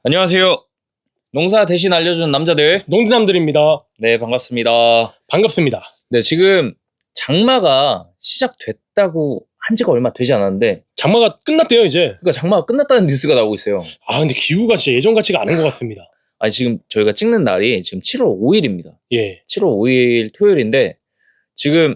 안녕하세요. 농사 대신 알려주는 남자들. 농담들입니다. 네, 반갑습니다. 반갑습니다. 네, 지금 장마가 시작됐다고 한 지가 얼마 되지 않았는데, 장마가 끝났대요, 이제. 그러니까 장마가 끝났다는 뉴스가 나오고 있어요. 근데 기후가 진짜 예전 같지가 않은 것 같습니다. 아니, 지금 저희가 찍는 날이 지금 7월 5일입니다. 예. 7월 5일 토요일인데, 지금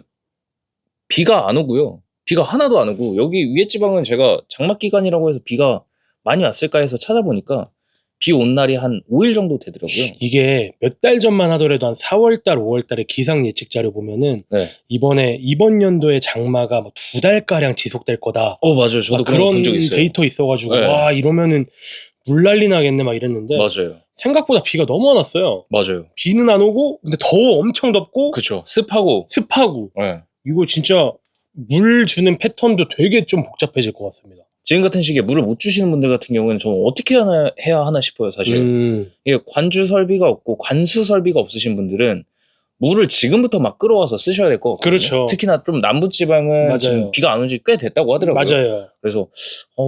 비가 안 오고요. 비가 하나도 안 오고, 여기 위에 지방은 제가 장마 기간이라고 해서 비가 많이 왔을까 해서 찾아보니까, 비 온 날이 한 5일 정도 되더라고요. 이게 몇 달 전만 하더라도 한 4월달, 5월달에 기상 예측 자료 보면은 네. 이번 연도의 장마가 뭐 2달가량 지속될 거다. 맞아요. 저도 그런 본 적 있어요. 데이터 있어가지고, 네. 와, 이러면은 물난리 나겠네, 막 이랬는데. 맞아요. 생각보다 비가 너무 안 왔어요. 맞아요. 비는 안 오고, 근데 더워, 엄청 덥고, 그쵸. 습하고. 습하고. 이거 진짜 물 주는 패턴도 되게 좀 복잡해질 것 같습니다. 지금 같은 시기에 물을 못 주시는 분들 같은 경우에는 저는 어떻게 해야 하나 싶어요, 사실. 이게 관주 설비가 없고 관수 설비가 없으신 분들은 물을 지금부터 막 끌어와서 쓰셔야 될 것 같거든요. 그렇죠. 특히나 좀 남부 지방은 맞아요. 지금 비가 안 온 지 꽤 됐다고 하더라고요. 맞아요. 그래서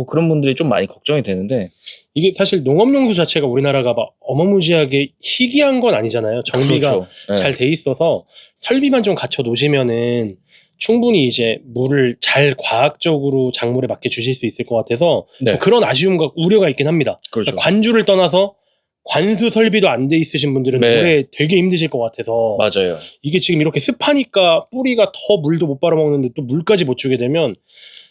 그런 분들이 좀 많이 걱정이 되는데, 이게 사실 농업용수 자체가 우리나라가 막 어마무지하게 희귀한 건 아니잖아요. 정비가 그렇죠. 네. 잘 돼 있어서 설비만 좀 갖춰 놓으시면은 충분히 이제 물을 잘 과학적으로 작물에 맞게 주실 수 있을 것 같아서 네. 그런 아쉬움과 우려가 있긴 합니다. 그렇죠. 그러니까 관주를 떠나서 관수 설비도 안 돼 있으신 분들은 네. 올해 되게 힘드실 것 같아서 맞아요. 이게 지금 이렇게 습하니까 뿌리가 더 물도 못 빨아먹는데 또 물까지 못 주게 되면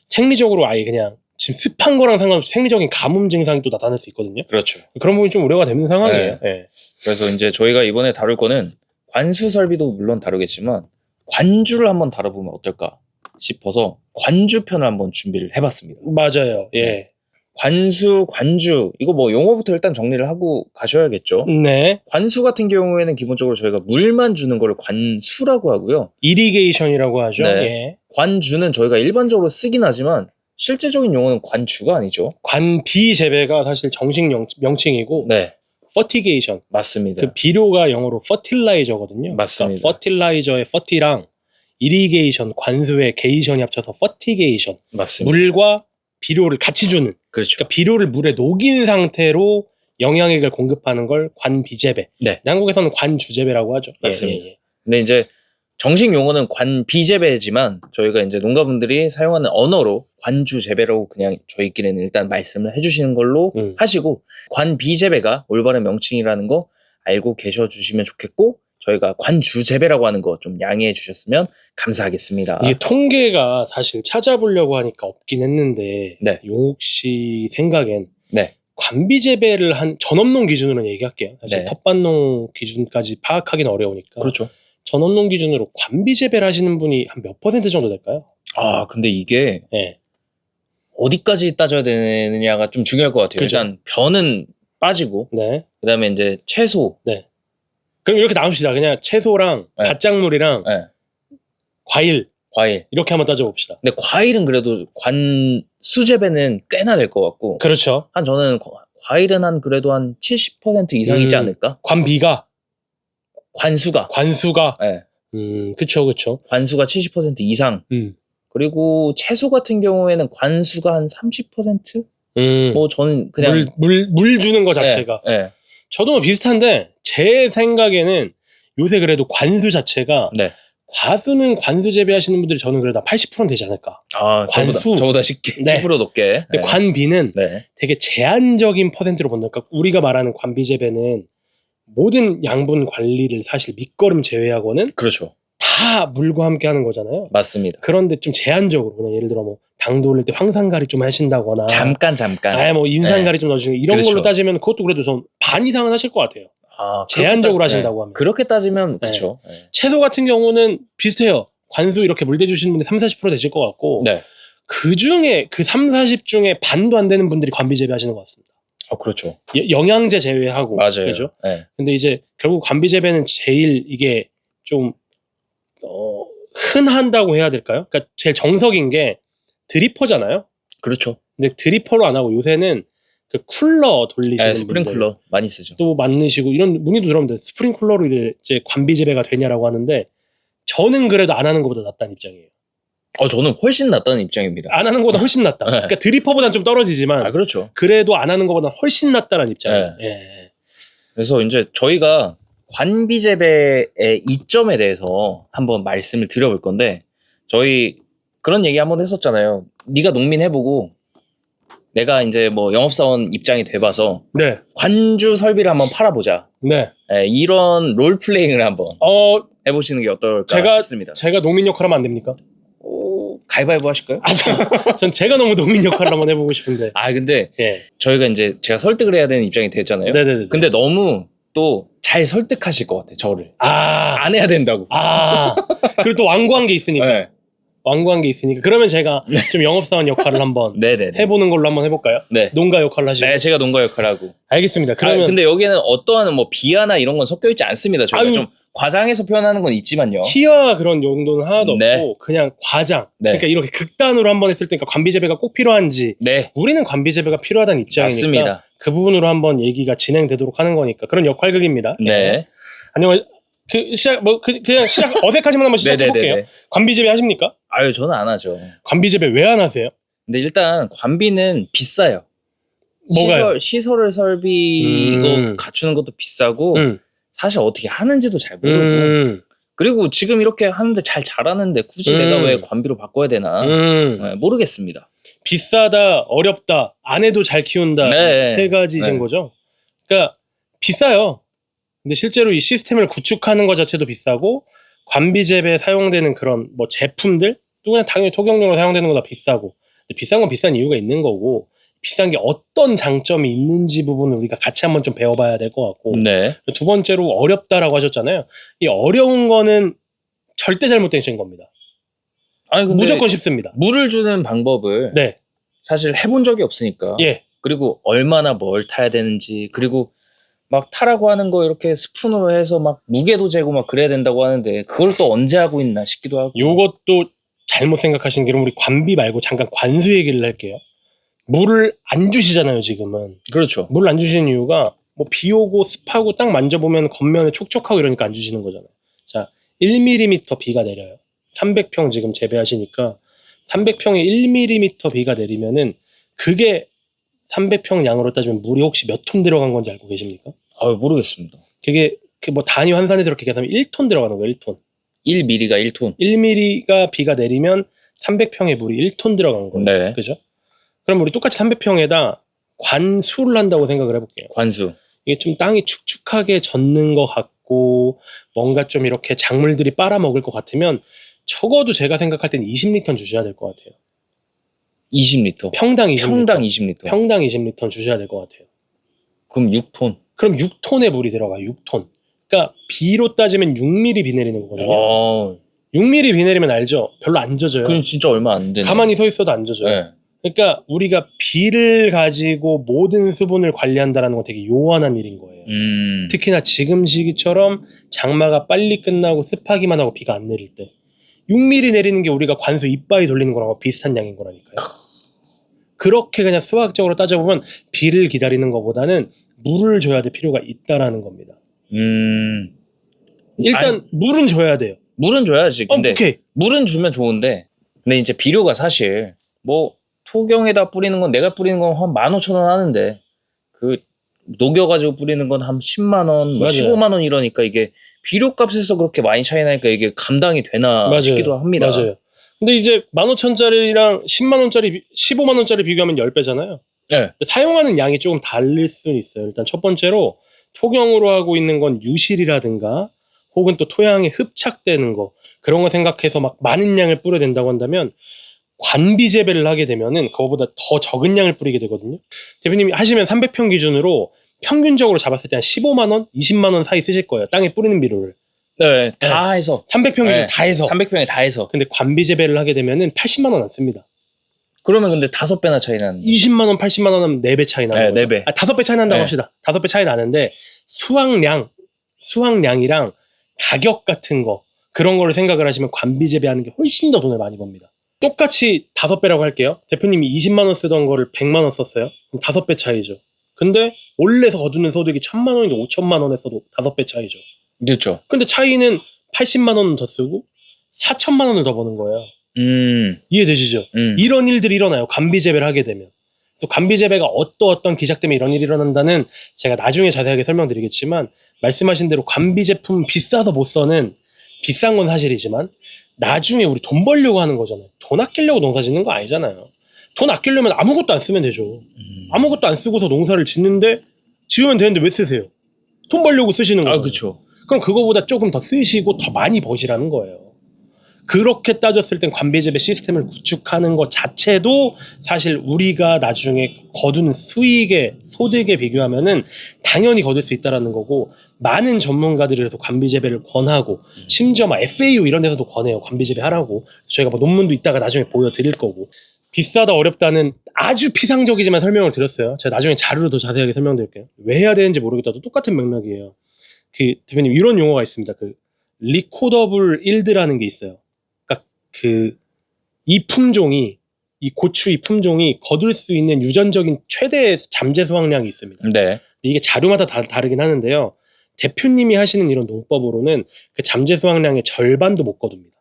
생리적으로 아예 그냥 지금 습한 거랑 상관없이 생리적인 가뭄 증상이 또 나타날 수 있거든요. 그렇죠. 그런 부분이 좀 우려가 되는 상황이에요. 네. 네. 그래서 이제 저희가 이번에 다룰 거는 관수 설비도 물론 다루겠지만 관주를 한번 다뤄보면 어떨까 싶어서 관주편을 한번 준비를 해봤습니다. 맞아요. 예. 관수, 관주, 이거 뭐 용어부터 일단 정리를 하고 가셔야겠죠. 네. 관수 같은 경우에는 기본적으로 저희가 물만 주는 거를 관수라고 하고요. 이리게이션이라고 하죠. 네. 예. 관주는 저희가 일반적으로 쓰긴 하지만 실제적인 용어는 관주가 아니죠. 관비 재배가 사실 정식 명칭이고 네, 퍼티게이션. 맞습니다. 그 비료가 영어로 퍼틸라이저거든요. 맞습니다. 그러니까 퍼틸라이저의 퍼티랑 이리게이션, 관수의 게이션이 합쳐서 퍼티게이션. 맞습니다. 물과 비료를 같이 주는. 그렇죠. 그러니까 비료를 물에 녹인 상태로 영양액을 공급하는 걸 관비재배. 네. 한국에서는 관주재배라고 하죠. 맞습니다. 예. 근데 이제 정식 용어는 관비재배지만 저희가 이제 농가분들이 사용하는 언어로 관주재배라고 그냥 저희끼리는 일단 말씀을 해주시는 걸로 하시고, 관비재배가 올바른 명칭이라는 거 알고 계셔 주시면 좋겠고, 저희가 관주재배라고 하는 거 좀 양해해 주셨으면 감사하겠습니다. 이게 통계가 사실 찾아보려고 하니까 없긴 했는데 네. 용욱 씨 생각엔 네. 관비재배를 한 전업농 기준으로 얘기할게요. 사실 네. 텃밭농 기준까지 파악하기는 어려우니까. 그렇죠. 전업농 기준으로 관비재배를 하시는 분이 한 몇 퍼센트 정도 될까요? 근데 이게 네. 어디까지 따져야 되느냐가 좀 중요할 것 같아요. 그렇죠. 일단 벼는 빠지고, 네. 그다음에 이제 채소. 네. 그럼 이렇게 나눕시다. 그냥 채소랑 네. 밭작물이랑 네. 과일 이렇게 한번 따져봅시다. 근데 과일은 그래도 관수재배는 꽤나 될 것 같고, 그렇죠. 저는 과일은 한 그래도 한 70% 이상이지 않을까? 관비가 관수가. 네. 그쵸. 관수가 70% 이상. 그리고 채소 같은 경우에는 관수가 한 30%? 뭐 저는 그냥 물 주는 거 자체가. 네. 저도 뭐 비슷한데 제 생각에는 요새 그래도 관수 자체가 네. 과수는 관수 재배하시는 분들이 저는 그래도 80%는 되지 않을까. 관수. 저보다 10% 네. 높게. 근데 관비는 네. 되게 제한적인 퍼센트로 본다. 그러니까 우리가 말하는 관비 재배는 모든 양분 관리를 사실 밑거름 제외하고는 그렇죠. 다 물과 함께 하는 거잖아요. 맞습니다. 그런데 좀 제한적으로 그냥 예를 들어 뭐 당도 올릴 때 황산가리 좀 하신다거나 잠깐. 뭐 인산가리 좀 넣어주시는 이런 그렇죠. 걸로 따지면 그것도 그래도 좀 반 이상은 하실 것 같아요. 제한적으로 하신다고 하면. 그렇게 따지면 그렇죠. 네. 채소 같은 경우는 비슷해요. 관수 이렇게 물 대주시는 분이 30-40% 되실 것 같고 네. 그 중에 그 30-40 중에 반도 안 되는 분들이 관비 재배하시는 것 같습니다. 그렇죠. 영양제 제외하고. 맞아요. 그죠? 네. 근데 이제 결국 관비 재배는 제일 이게 좀 흔한다고 해야 될까요? 그러니까 제일 정석인 게 드리퍼잖아요. 그렇죠. 근데 드리퍼로 안 하고 요새는 그 쿨러 돌리시는 스프링쿨러 많이 쓰죠. 또 많으시고 이런 문의도 들어오는데 스프링쿨러로 이제 관비 재배가 되냐라고 하는데 저는 그래도 안 하는 것보다 낫다는 입장이에요. 저는 훨씬 낫다는 입장입니다. 안 하는 것보다 훨씬 낫다. 네. 그러니까 드리퍼보다는 좀 떨어지지만 그렇죠. 그래도 안 하는 것보다 훨씬 낫다는 입장이에요. 네. 예. 그래서 이제 저희가 관비재배의 이점에 대해서 한번 말씀을 드려볼 건데, 저희 그런 얘기 한번 했었잖아요. 네가 농민 해보고 내가 이제 뭐 영업사원 입장이 돼봐서 네. 관주 설비를 한번 팔아보자. 네. 이런 롤플레잉을 한번 해보시는 게 어떨까 싶습니다. 제가 농민 역할하면 안 됩니까? 가위바위보 하실까요? 전 제가 너무 농민 역할을 한번 해보고 싶은데. 근데 예. 저희가 이제 제가 설득을 해야 되는 입장이 됐잖아요. 네네네. 근데 너무 또 잘 설득하실 것 같아, 저를. 안 해야 된다고. 그리고 또 완고한 게 있으니까. 네. 완고한 게 있으니까. 그러면 제가 좀 영업사원 역할을 한번 네네네. 해보는 걸로 한번 해볼까요? 네. 농가 역할을 하시고. 네, 제가 농가 역할을 하고. 알겠습니다. 그러면. 근데 여기에는 어떠한 뭐 비하나 이런 건 섞여 있지 않습니다. 저희가 좀 과장해서 표현하는 건 있지만요. 희화와 그런 용도는 하나도 네. 없고 그냥 과장. 네. 그러니까 이렇게 극단으로 한번 했을 때 관비재배가 꼭 필요한지. 네. 우리는 관비재배가 필요하다는 입장이니까. 맞습니다. 그 부분으로 한번 얘기가 진행되도록 하는 거니까. 그런 역할극입니다. 네. 안녕. 그냥 시작 어색하지만 한번 시작해볼게요. 네네네. 관비재배 하십니까? 저는 안 하죠. 관비재배 왜 안 하세요? 근데 일단 관비는 비싸요. 뭐가요? 시설을 설비 이거 갖추는 것도 비싸고 사실 어떻게 하는지도 잘 모르고 그리고 지금 이렇게 하는데 잘 잘하는데 굳이 내가 왜 관비로 바꿔야 되나 모르겠습니다. 비싸다, 어렵다, 안 해도 잘 키운다. 네. 세 가지인 네. 거죠. 그러니까 비싸요. 근데 실제로 이 시스템을 구축하는 것 자체도 비싸고 관비재배에 사용되는 그런 뭐 제품들 또 그냥 당연히 토경용으로 사용되는 거다 비싸고. 근데 비싼 건 비싼 이유가 있는 거고 비싼 게 어떤 장점이 있는지 부분을 우리가 같이 한번 좀 배워봐야 될 것 같고. 네. 두 번째로 어렵다라고 하셨잖아요. 이 어려운 거는 절대 잘못된 겁니다. 근데 무조건 쉽습니다. 물을 주는 방법을 네. 사실 해본 적이 없으니까. 예. 그리고 얼마나 뭘 타야 되는지 그리고 막 타라고 하는 거 이렇게 스푼으로 해서 막 무게도 재고 막 그래야 된다고 하는데 그걸 또 언제 하고 있나 싶기도 하고. 요것도 잘못 생각하시는 게 우리 관비 말고 잠깐 관수 얘기를 할게요. 물을 안 주시잖아요, 지금은. 그렇죠. 물을 안 주시는 이유가 뭐 비 오고 습하고 딱 만져보면 겉면에 촉촉하고 이러니까 안 주시는 거잖아요. 자, 1mm 비가 내려요. 300평 지금 재배하시니까 300평에 1mm 비가 내리면은 그게 300평 양으로 따지면 물이 혹시 몇 톤 들어간 건지 알고 계십니까? 모르겠습니다. 그게 뭐 단위 환산해서 이렇게 계산하면 1톤 들어가는 거예요, 1톤. 1mm가 1톤. 1mm가 비가 내리면 300평의 물이 1톤 들어간 거예요. 네. 그죠? 그럼 우리 똑같이 300평에다 관수를 한다고 생각을 해볼게요. 관수. 이게 좀 땅이 축축하게 젖는 것 같고 뭔가 좀 이렇게 작물들이 빨아먹을 것 같으면 적어도 제가 생각할 땐 20리터는 주셔야 될 것 같아요. 20리터. 평당 20리터. 평당 20리터. 평당 20리터는 주셔야 될 것 같아요. 그럼 6톤. 그럼 6톤의 물이 들어가요. 6톤. 그러니까 비로 따지면 6mm 비 내리는 거거든요. 6mm 비 내리면 알죠? 별로 안 젖어요. 그럼 진짜 얼마 안 되네. 가만히 서 있어도 안 젖어요. 네. 그러니까 우리가 비를 가지고 모든 수분을 관리한다는 건 되게 요원한 일인 거예요. 특히나 지금 시기처럼 장마가 빨리 끝나고 습하기만 하고 비가 안 내릴 때 6mm 내리는 게 우리가 관수 이빠이 돌리는 거랑 비슷한 양인 거라니까요. 그렇게 그냥 수학적으로 따져보면 비를 기다리는 것보다는 물을 줘야 될 필요가 있다라는 겁니다. 일단 물은 줘야 돼요. 물은 줘야지. 근데 오케이. 물은 주면 좋은데 근데 이제 비료가 사실 뭐 토경에다 뿌리는 건 내가 뿌리는 건 한 15,000원 하는데 그 녹여가지고 뿌리는 건 한 10만 원, 뭐 15만 원 이러니까 이게 비료값에서 그렇게 많이 차이 나니까 이게 감당이 되나 싶기도 합니다. 맞아요. 근데 이제 15,000원짜리랑 10만 원짜리, 15만 원짜리 비교하면 10배잖아요. 네. 사용하는 양이 조금 다를 수는 있어요. 일단 첫 번째로 토경으로 하고 있는 건 유실이라든가 혹은 또 토양에 흡착되는 거 그런 거 생각해서 막 많은 양을 뿌려야 된다고 한다면 관비 재배를 하게 되면은 그거보다 더 적은 양을 뿌리게 되거든요. 대표님이 하시면 300평 기준으로 평균적으로 잡았을 때 한 15만 원, 20만 원 사이 쓰실 거예요. 땅에 뿌리는 비료를. 네, 다 해서 300평 기준 다 해서. 300평에 다 해서. 근데 관비 재배를 하게 되면은 80만 원 안 씁니다. 그러면 근데 5배나 차이 나는. 20만 원, 80만 원 하면 4배 차이 나는 거죠. 4배. 5배 차이 난다고 합시다. 5배 차이 나는데 수확량이랑 가격 같은 거 그런 거를 생각을 하시면 관비 재배하는 게 훨씬 더 돈을 많이 법니다. 똑같이 5배라고 할게요. 대표님이 20만 원 쓰던 거를 100만 원 썼어요. 그럼 5배 차이죠. 근데 원래서 거두는 소득이 1,000만 원인데 5천만 원 했어도 5배 차이죠. 그렇죠. 근데 차이는 80만 원은 더 쓰고 4천만 원을 더 버는 거예요. 이해되시죠? 이런 일들이 일어나요. 관비재배를 하게 되면. 또 관비재배가 어떤 기작 때문에 이런 일이 일어난다는 제가 나중에 자세하게 설명드리겠지만 말씀하신 대로 관비 제품 비싸서 못 써는 비싼 건 사실이지만 나중에 우리 돈 벌려고 하는 거잖아요. 돈 아끼려고 농사 짓는 거 아니잖아요. 돈 아끼려면 아무것도 안 쓰면 되죠. 아무것도 안 쓰고서 농사를 짓는데 지으면 되는데 왜 쓰세요? 돈 벌려고 쓰시는 거예요. 그렇죠. 그럼 그거보다 조금 더 쓰시고 더 많이 버시라는 거예요. 그렇게 따졌을 땐 관비재배 시스템을 구축하는 것 자체도 사실 우리가 나중에 거두는 수익의 소득에 비교하면은 당연히 거둘 수 있다라는 거고 많은 전문가들이 그래서 관비재배를 권하고 심지어 막 FAO 이런 데서도 권해요. 관비재배 하라고. 저희가 뭐 논문도 이따가 나중에 보여드릴 거고 비싸다 어렵다는 아주 피상적이지만 설명을 드렸어요. 제가 나중에 자료로 더 자세하게 설명드릴게요. 왜 해야 되는지 모르겠다도 똑같은 맥락이에요. 그 대표님 이런 용어가 있습니다. 그 리코더블 일드라는 게 있어요. 이 품종이 이 고추 이 품종이 거둘 수 있는 유전적인 최대 잠재 수확량이 있습니다. 네. 이게 자료마다 다르긴 하는데요. 대표님이 하시는 이런 농법으로는 그 잠재 수확량의 절반도 못 거둡니다.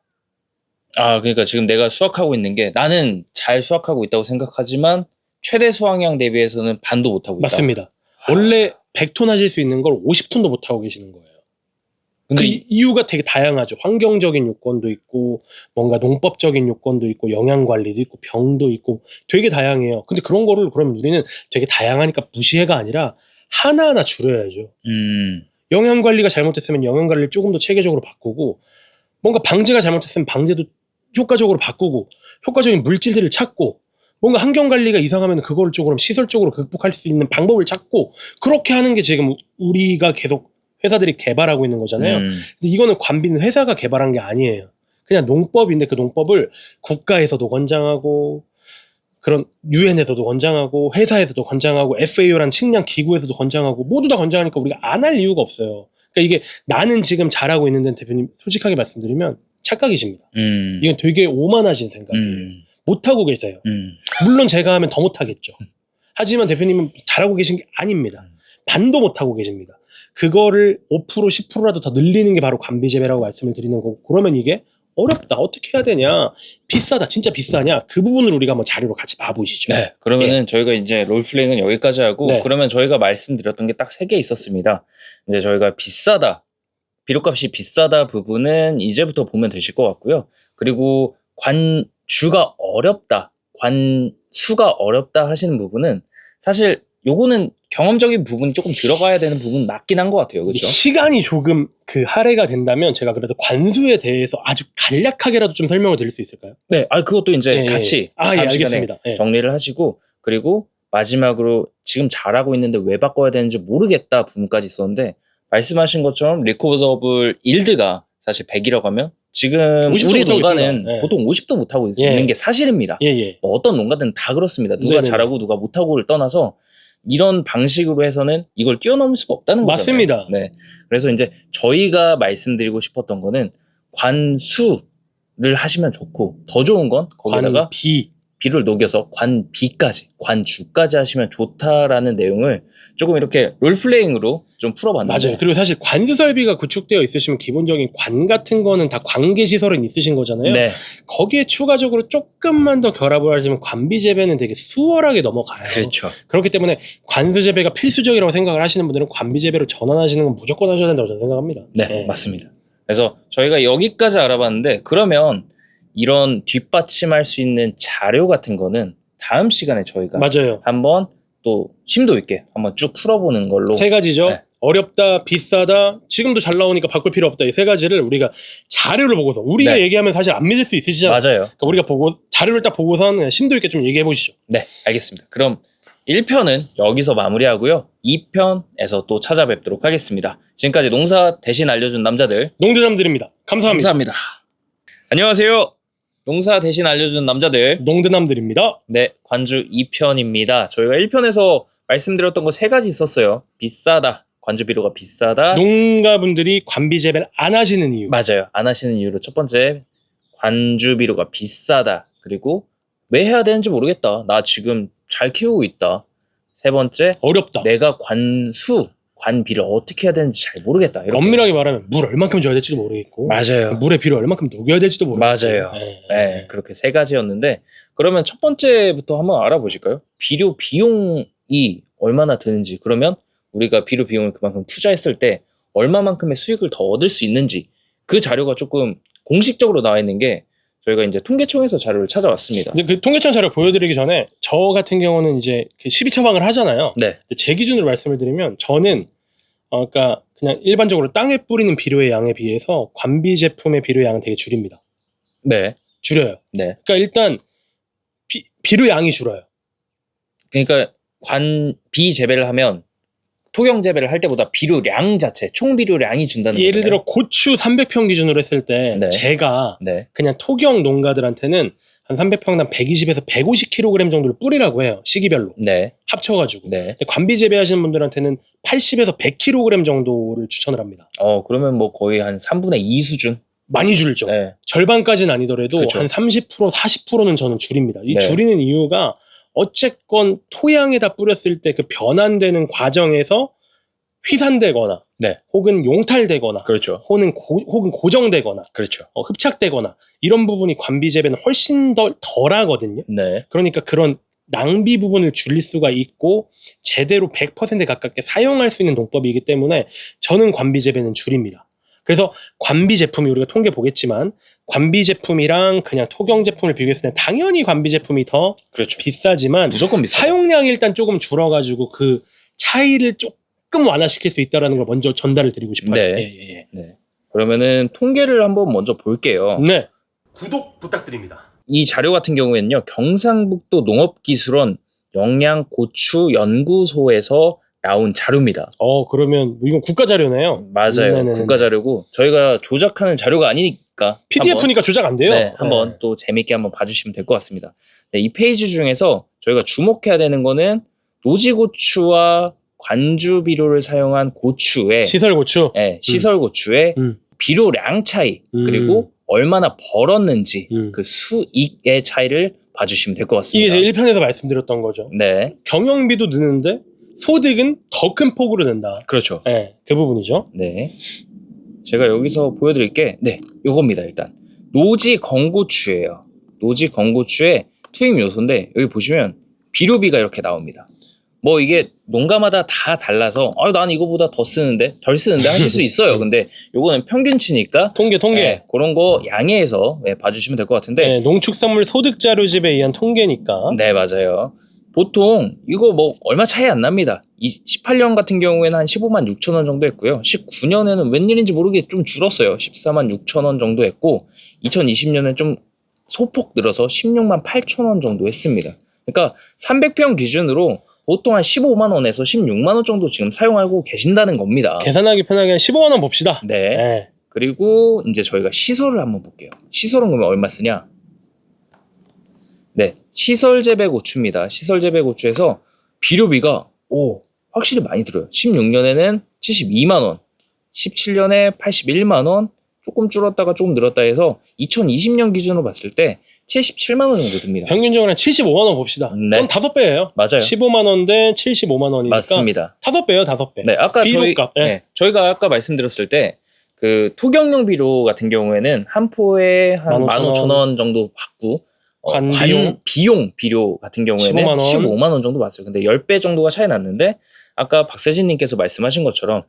그러니까 지금 내가 수확하고 있는 게 나는 잘 수확하고 있다고 생각하지만 최대 수확량 대비해서는 반도 못 하고 있다. 맞습니다. 원래 100톤 하실 수 있는 걸 50톤도 못 하고 계시는 거예요. 근데 그 이유가 되게 다양하죠. 환경적인 요건도 있고 뭔가 농법적인 요건도 있고 영양 관리도 있고 병도 있고 되게 다양해요. 근데 그런 거를 그러면 우리는 되게 다양하니까 무시해가 아니라 하나하나 줄여야죠. 영양 관리가 잘못됐으면 영양 관리를 조금 더 체계적으로 바꾸고 뭔가 방제가 잘못됐으면 방제도 효과적으로 바꾸고 효과적인 물질들을 찾고 뭔가 환경 관리가 이상하면 그걸 조금 시설적으로 극복할 수 있는 방법을 찾고 그렇게 하는 게 지금 우리가 계속 회사들이 개발하고 있는 거잖아요. 근데 이거는 관비는 회사가 개발한 게 아니에요. 그냥 농법인데 그 농법을 국가에서도 권장하고 그런 유엔에서도 권장하고 회사에서도 권장하고 FAO라는 측량 기구에서도 권장하고 모두 다 권장하니까 우리가 안 할 이유가 없어요. 그러니까 이게 나는 지금 잘하고 있는데 대표님 솔직하게 말씀드리면 착각이십니다. 이건 되게 오만하신 생각이에요. 못하고 계세요. 물론 제가 하면 더 못하겠죠. 하지만 대표님은 잘하고 계신 게 아닙니다. 반도 못하고 계십니다. 그거를 5% 10%라도 더 늘리는 게 바로 관비재배라고 말씀을 드리는 거고 그러면 이게 어렵다. 어떻게 해야 되냐. 비싸다. 진짜 비싸냐. 그 부분을 우리가 한번 자료로 같이 봐보시죠. 네. 그러면은 저희가 이제 롤플레잉은 여기까지 하고 그러면 저희가 말씀드렸던 게 딱 3개 있었습니다. 이제 저희가 비싸다. 비료값이 비싸다 부분은 이제부터 보면 되실 것 같고요. 그리고 관주가 어렵다. 관수가 어렵다 하시는 부분은 사실 요거는 경험적인 부분이 조금 들어가야 되는 부분 맞긴 한 것 같아요. 그렇죠? 시간이 조금 그 할애가 된다면 제가 그래도 관수에 대해서 아주 간략하게라도 좀 설명을 드릴 수 있을까요? 네. 그것도 이제 같이 다음 알겠습니다. 시간에 정리를 하시고 그리고 마지막으로 지금 잘하고 있는데 왜 바꿔야 되는지 모르겠다 부분까지 있었는데 말씀하신 것처럼 리코더블 일드가 사실 100이라고 하면 지금 우리 농가는 보통 50도 못하고 있는 게 사실입니다. 뭐 어떤 농가들은 다 그렇습니다. 누가 잘하고 누가 못하고를 떠나서 이런 방식으로 해서는 이걸 뛰어넘을 수가 없다는 거죠. 맞습니다. 네. 그래서 이제 저희가 말씀드리고 싶었던 거는 관수를 하시면 좋고 더 좋은 건 거기다가 비를 녹여서 관비까지 관주까지 하시면 좋다라는 내용을 조금 이렇게 롤플레잉으로 좀 풀어봤는데 맞아요. 그리고 사실 관수 설비가 구축되어 있으시면 기본적인 관 같은 거는 다 관계 시설은 있으신 거잖아요. 네. 거기에 추가적으로 조금만 더 결합을 하시면 관비 재배는 되게 수월하게 넘어가요. 그렇죠. 그렇기 때문에 관수 재배가 필수적이라고 생각을 하시는 분들은 관비 재배로 전환하시는 건 무조건 하셔야 된다고 저는 생각합니다. 네, 맞습니다. 그래서 저희가 여기까지 알아봤는데 그러면 이런 뒷받침할 수 있는 자료 같은 거는 다음 시간에 저희가 한번 또 심도 있게 한번 쭉 풀어보는 걸로 3가지죠. 네. 어렵다, 비싸다, 지금도 잘 나오니까 바꿀 필요 없다. 이 3가지를 우리가 자료를 보고서 우리가 얘기하면 사실 안 믿을 수 있으시잖아요. 맞아요. 그러니까 우리가 보고 자료를 딱 보고선 심도 있게 좀 얘기해 보시죠. 네, 알겠습니다. 그럼 1편은 여기서 마무리하고요. 2편에서 또 찾아뵙도록 하겠습니다. 지금까지 농사 대신 알려준 남자들 농대남들입니다. 감사합니다. 감사합니다. 안녕하세요. 농사 대신 알려준 남자들 농대남들입니다. 네, 관주 2편입니다. 저희가 1편에서 말씀드렸던 거 3가지 있었어요. 비싸다, 관주 비료가 비싸다. 농가분들이 관비 재배를 안 하시는 이유. 맞아요. 안 하시는 이유로 첫 번째 관주 비료가 비싸다. 그리고 왜 해야 되는지 모르겠다. 나 지금 잘 키우고 있다. 3번째 어렵다. 내가 관 비를 어떻게 해야 되는지 잘 모르겠다. 이렇게. 엄밀하게 말하면 물 얼만큼 줘야 될지도 모르겠고 맞아요. 물에 비를 얼만큼 녹여야 될지도 모르겠고 맞아요. 네, 그렇게 세 가지였는데 그러면 첫 번째부터 한번 알아보실까요? 비료 비용이 얼마나 드는지 그러면 우리가 비료 비용을 그만큼 투자했을 때 얼마만큼의 수익을 더 얻을 수 있는지 그 자료가 조금 공식적으로 나와 있는 게 저희가 이제 통계청에서 자료를 찾아왔습니다. 근데 그 통계청 자료 보여드리기 전에 저 같은 경우는 이제 12처방을 하잖아요. 네. 제 기준으로 말씀을 드리면 저는 그러니까 그냥 일반적으로 땅에 뿌리는 비료의 양에 비해서 관비 제품의 비료 양은 되게 줄입니다. 네. 줄여요. 네. 그러니까 일단 비료 양이 줄어요. 그러니까 관비 재배를 하면 토경 재배를 할 때보다 비료량 자체, 총 비료량이 준다는 거예요. 예를 들어 고추 300평 기준으로 했을 때 네. 제가 네. 그냥 토경 농가들한테는 한 300평당 120에서 150kg 정도를 뿌리라고 해요. 시기별로. 네. 합쳐가지고. 네. 근데 관비 재배하시는 분들한테는 80에서 100kg 정도를 추천을 합니다. 그러면 뭐 거의 한 3분의 2 수준? 많이 줄죠. 네. 절반까지는 아니더라도 그쵸. 한 30%, 40%는 저는 줄입니다. 이 네. 줄이는 이유가 어쨌건 토양에다 뿌렸을 때 그 변환되는 과정에서 휘산되거나 네. 혹은 용탈되거나 그렇죠. 혹은 고정되거나 그렇죠. 흡착되거나 이런 부분이 관비 재배는 훨씬 더 덜하거든요. 네. 그러니까 그런 낭비 부분을 줄일 수가 있고 제대로 100% 가깝게 사용할 수 있는 농법이기 때문에 저는 관비 재배는 줄입니다. 그래서 관비 제품이 우리가 통계 보겠지만 관비 제품이랑 그냥 토경 제품을 비교했을 때 당연히 관비 제품이 더 그렇죠. 비싸지만 무조건 비싸요. 사용량이 일단 조금 줄어가지고 그 차이를 조금 완화시킬 수 있다는 걸 먼저 전달을 드리고 싶어요. 네. 예. 네. 그러면은 통계를 한번 먼저 볼게요. 네. 구독 부탁드립니다. 이 자료 같은 경우에는요. 경상북도 농업기술원 영양고추연구소에서 나온 자료입니다. 그러면 이건 국가 자료네요. 맞아요. 네네네. 국가 자료고 저희가 조작하는 자료가 아니니까 PDF니까 조작 안 돼요. 네, 한번 또 재밌게 한번 봐주시면 될 것 같습니다. 네, 이 페이지 중에서 저희가 주목해야 되는 거는 노지고추와 관주 비료를 사용한 고추의 시설 고추. 네, 시설 고추의 비료량 차이 그리고 얼마나 벌었는지 그 수익의 차이를 봐주시면 될 것 같습니다. 이게 제 1편에서 말씀드렸던 거죠. 네, 경영비도 느는데 소득은 더 큰 폭으로 낸다. 그렇죠. 네, 그 부분이죠. 네, 제가 여기서 보여드릴 게 요겁니다. 일단 노지 건고추예요. 노지 건고추의 투입 요소인데 여기 보시면 비료비가 이렇게 나옵니다. 뭐 이게 농가마다 다 달라서 난 이거보다 더 쓰는데 덜 쓰는데 하실 수 있어요. 근데 요거는 평균치니까 통계 네, 그런 거 양해해서 봐주시면 될 것 같은데 네, 농축산물 소득자료집에 의한 통계니까. 네, 맞아요. 보통 이거 뭐 얼마 차이 안 납니다. 18년 같은 경우에는 한 15만 6천 원 정도 했고요. 19년에는 웬일인지 모르게 좀 줄었어요. 14만 6천 원 정도 했고 2020년에 좀 소폭 늘어서 16만 8천 원 정도 했습니다. 그러니까 300평 기준으로 보통 한 15만 원에서 16만 원 정도 지금 사용하고 계신다는 겁니다. 계산하기 편하게 한 15만 원 봅시다. 네. 네. 그리고 이제 저희가 시설을 한번 볼게요. 시설은 그러면 얼마 쓰냐? 네, 시설 재배 고추입니다. 시설 재배 고추에서 비료비가 확실히 많이 들어요. 16년에는 72만 원, 17년에 81만 원, 조금 줄었다가 조금 늘었다 해서 2020년 기준으로 봤을 때 77만 원 정도 듭니다. 평균적으로 한 75만 원 봅시다. 네. 그럼 5배예요. 맞아요. 15만 원 대 75만 원이니까 맞습니다. 5배예요, 5배. 네, 아까 비료값. 네. 저희가 아까 말씀드렸을 때 그 토경용 비료 같은 경우에는 한 포에 한 15,000원 정도 받고 비용 비료 같은 경우에는 15만 원. 15만 원 정도 받았어요. 근데 10배 정도가 차이 났는데 아까 박세진님께서 말씀하신 것처럼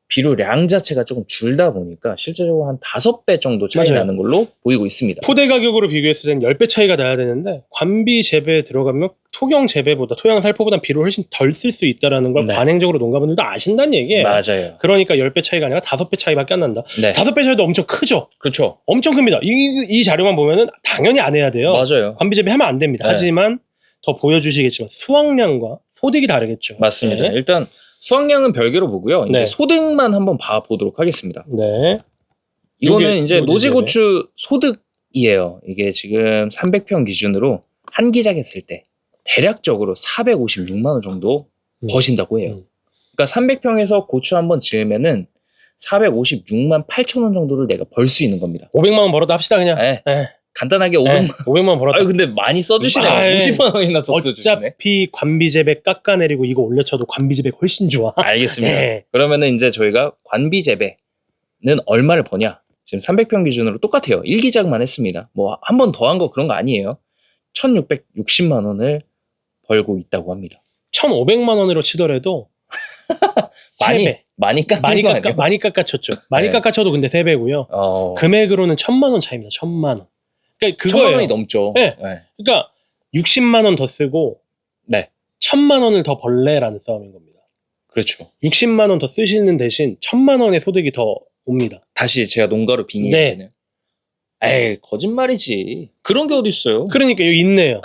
비료량 자체가 조금 줄다 보니까 실제적으로 한 5배 정도 차이 맞아요. 나는 걸로 보이고 있습니다. 포대 가격으로 비교했을 때는 10배 차이가 나야 되는데 관비 재배에 들어가면 토경 재배보다 토양 살포보다 비료를 훨씬 덜 쓸 수 있다는 걸 네. 관행적으로 농가분들도 아신다는 얘기예요. 맞아요. 그러니까 10배 차이가 아니라 5배 차이밖에 안 난다. 네. 5배 차이도 엄청 크죠? 그렇죠. 엄청 큽니다. 이 자료만 보면은 당연히 안 해야 돼요. 맞아요. 관비 재배 하면 안 됩니다. 네. 하지만 더 보여주시겠지만 수확량과 소득이 다르겠죠. 맞습니다. 네. 일단 수확량은 별개로 보고요. 이제 네. 소득만 한번 봐보도록 하겠습니다. 네. 이거는 이제 노지 노지고추 소득이에요. 이게 지금 300평 기준으로 한 기작 했을 때 대략적으로 456만 원 정도 버신다고 해요. 그러니까 300평에서 고추 한번 지으면은 456만 8천 원 정도를 내가 벌 수 있는 겁니다. 500만 원 벌어도 합시다 그냥. 네. 네. 간단하게 500만. 500만 벌었다. 아 근데 많이 써주시네요. 아, 예. 50만 원이나 더 써주시네. 어차피 관비재배 깎아내리고 이거 올려쳐도 관비재배가 훨씬 좋아. 알겠습니다. 예. 그러면은 이제 저희가 관비 재배는 얼마를 버냐? 지금 300평 기준으로 똑같아요. 일기장만 했습니다. 뭐 한 번 더 한 거 그런 거 아니에요. 1,660만 원을 벌고 있다고 합니다. 1,500만 원으로 치더라도 많이 3배. 많이 깎은 많이 거 깎아 아니에요? 많이 깎아쳤죠. 많이 네. 깎아쳐도 근데 3배고요. 금액으로는 1,000만 원 차이입니다. 1,000만 원. 그러니까 1,000만 그거예요. 원이 넘죠. 네. 네. 그러니까 60만 원 더 쓰고 네. 1,000만 원을 더 벌래라는 싸움인 겁니다. 그렇죠. 60만 원 더 쓰시는 대신 1,000만 원의 소득이 더 옵니다. 다시 제가 농가로 빙의되네요. 에이 거짓말이지. 그런 게 어디 있어요? 그러니까 여기 있네요.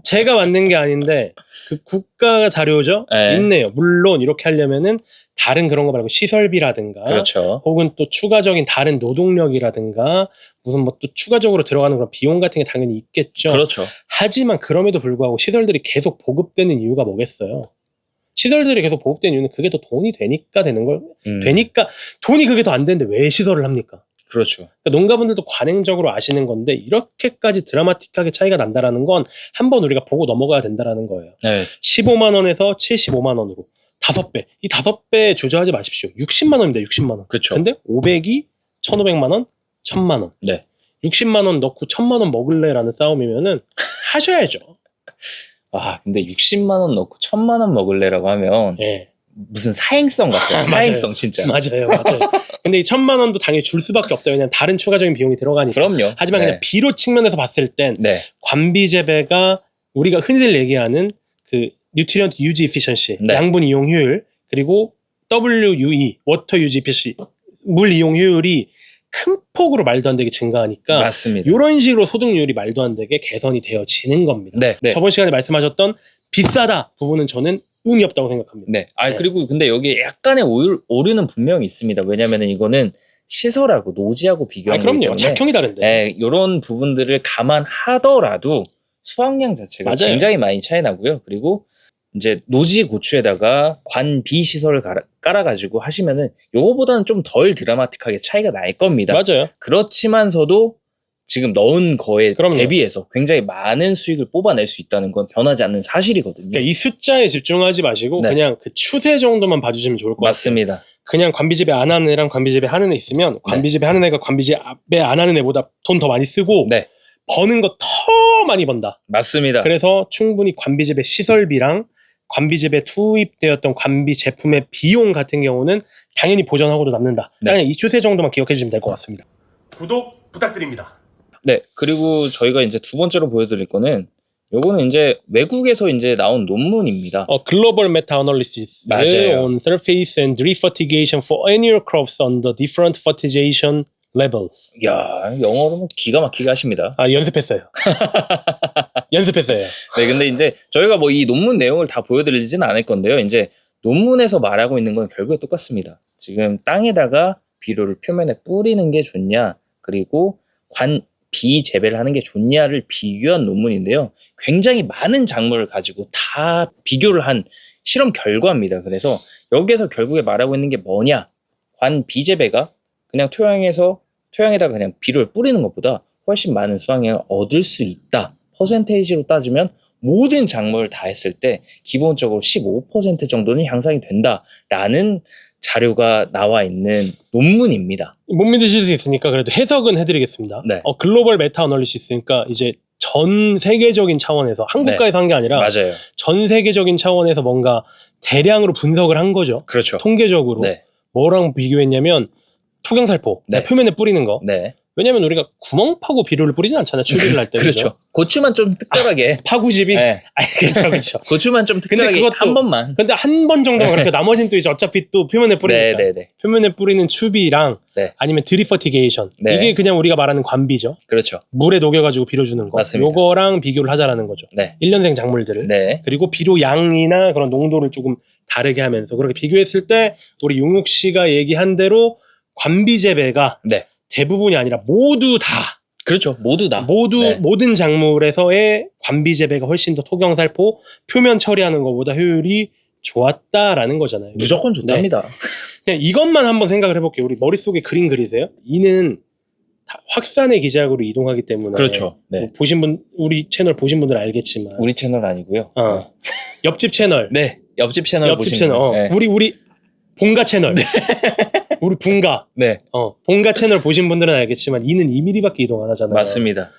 제가 만든 게 아닌데 그 국가 자료죠. 네. 있네요. 물론 이렇게 하려면은 다른 그런 거 말고 시설비라든가 그렇죠. 혹은 또 추가적인 다른 노동력이라든가 무슨 뭐 또 추가적으로 들어가는 그런 비용 같은 게 당연히 있겠죠. 그렇죠. 하지만 그럼에도 불구하고 시설들이 계속 보급되는 이유가 뭐겠어요? 시설들이 계속 보급되는 이유는 그게 더 돈이 되니까 되는 걸 되니까 돈이 그게 더 안 되는데 왜 시설을 합니까? 그렇죠. 그러니까 농가분들도 관행적으로 아시는 건데 이렇게까지 드라마틱하게 차이가 난다라는 건 한번 우리가 보고 넘어가야 된다라는 거예요. 네. 15만 원에서 75만 원으로 5배. 이 5배 주저하지 마십시오. 60만 원입니다. 60만 원. 그렇죠. 근데 500이 1,500만 원, 1,000만 원. 네. 60만 원 넣고 1,000만 원 먹을래라는 싸움이면은 하셔야죠. 아 근데 60만 원 넣고 1,000만 원 먹을래라고 하면 예. 무슨 사행성 같아요. 맞아요. 사행성 진짜. 맞아요. 근데 이 1,000만 원도 당연히 줄 수밖에 없어요. 왜냐면 다른 추가적인 비용이 들어가니까. 그럼요. 하지만 네. 그냥 비료 측면에서 봤을 땐 네. 관비재배가 우리가 흔히들 얘기하는 그 뉴트리언트 유지 이피션시, 네. 양분 이용 효율, 그리고 WUE, 워터 유지 이피션시, 물 이용 효율이 큰 폭으로 말도 안 되게 증가하니까 맞습니다. 이런 식으로 소득률이 말도 안 되게 개선이 되어지는 겁니다. 네. 네. 저번 시간에 말씀하셨던 비싸다 부분은 저는 의미 없다고 생각합니다. 네. 아 네. 그리고 근데 여기에 약간의 오류는 분명히 있습니다. 왜냐면은 이거는 시설하고 노지하고 비교하는 거기 그럼요. 때문에 작형이 다른데. 네, 이런 부분들을 감안하더라도 수확량 자체가 맞아요. 굉장히 많이 차이 나고요. 그리고 이제 노지 고추에다가 관비 시설을 깔아가지고 하시면은 요거보다는 좀 덜 드라마틱하게 차이가 날 겁니다. 맞아요. 그렇지만서도 지금 넣은 거에 그럼요. 대비해서 굉장히 많은 수익을 뽑아낼 수 있다는 건 변하지 않는 사실이거든요. 그러니까 이 숫자에 집중하지 마시고 네. 그냥 그 추세 정도만 봐주시면 좋을 것 같아요. 맞습니다. 그냥 관비재배 안 하는 애랑 관비재배 하는 애 있으면 관비재배 하는 애가 관비재배 안 하는 애보다 돈 더 많이 쓰고 네, 버는 거 더 많이 번다. 맞습니다. 그래서 충분히 관비재배 시설비랑 관비재배 투입되었던 관비 제품의 비용 같은 경우는 당연히 보전하고도 남는다. 네. 그냥 이 추세 정도만 기억해 주시면 될 것 같습니다. 구독 부탁드립니다. 네, 그리고 저희가 이제 두 번째로 보여드릴 거는 요거는 이제 외국에서 이제 나온 논문입니다. Global Meta-Analysis 맞아요. on Surface and Refertigation for Annual Crops on the Different Fertigation Levels. 이야, 영어로는 기가 막히게 하십니다. 연습했어요. 연습했어요. 네, 근데 이제 저희가 뭐 이 논문 내용을 다 보여드리지는 않을 건데요. 이제 논문에서 말하고 있는 건 결국에 똑같습니다. 지금 땅에다가 비료를 표면에 뿌리는 게 좋냐, 그리고 비재배를 하는 게 좋냐를 비교한 논문인데요. 굉장히 많은 작물을 가지고 다 비교를 한 실험 결과입니다. 그래서 여기에서 결국에 말하고 있는 게 뭐냐? 관비재배가 그냥 토양에다가 그냥 비료를 뿌리는 것보다 훨씬 많은 수확량을 얻을 수 있다. 퍼센테이지로 따지면 모든 작물을 다 했을 때 기본적으로 15% 정도는 향상이 된다라는 자료가 나와 있는 논문입니다. 못 믿으실 수 있으니까 그래도 해석은 해드리겠습니다. 네. 글로벌 메타 어널리시스니까 이제 전 세계적인 차원에서 한국가에서 한 게 아니라 맞아요. 전 세계적인 차원에서 뭔가 대량으로 분석을 한 거죠. 그렇죠. 통계적으로. 네. 뭐랑 비교했냐면 토경살포, 네. 표면에 뿌리는 거. 네. 왜냐면 우리가 구멍 파고 비료를 뿌리진 않잖아요. 추비를 할 때. 그렇죠. 고추만 좀 특별하게. 파구집이. 네. 그렇죠. 고추만 좀 특별하게 그것도- 한 번만. 근데 한 번 정도만 그렇게 나머지는 또 이제 어차피 또 표면에 뿌리니까. 네네네. 표면에 뿌리는 추비랑 네. 아니면 드리퍼티게이션. 네. 이게 그냥 우리가 말하는 관비죠. 그렇죠. 물에 녹여가지고 비료 주는 거. 맞습니다. 요거랑 비교를 하자라는 거죠. 네. 1년생 작물들을. 네. 그리고 비료 양이나 그런 농도를 조금 다르게 하면서 그렇게 비교했을 때 우리 용욱 씨가 얘기한 대로 관비재배가 네. 대부분이 아니라 모두 다 그렇죠. 모두 다. 네. 모든 작물에서의 관비재배가 훨씬 더 토경살포 표면 처리하는 것보다 효율이 좋았다라는 거잖아요. 무조건 네. 좋답니다. 그냥 이것만 한번 생각을 해볼게요. 우리 머릿속에 그림 그리세요? 이는 확산의 기작으로 이동하기 때문에 그렇죠. 네. 뭐 우리 채널 보신 분들은 알겠지만 우리 채널 아니고요. 옆집 채널, 네, 옆집 채널 옆집 보시면 채널, 네. 우리 본가 채널, 우리 분가, 네, 본가 채널 보신 분들은 알겠지만 인은 2mm밖에 이동 안 하잖아요. 맞습니다.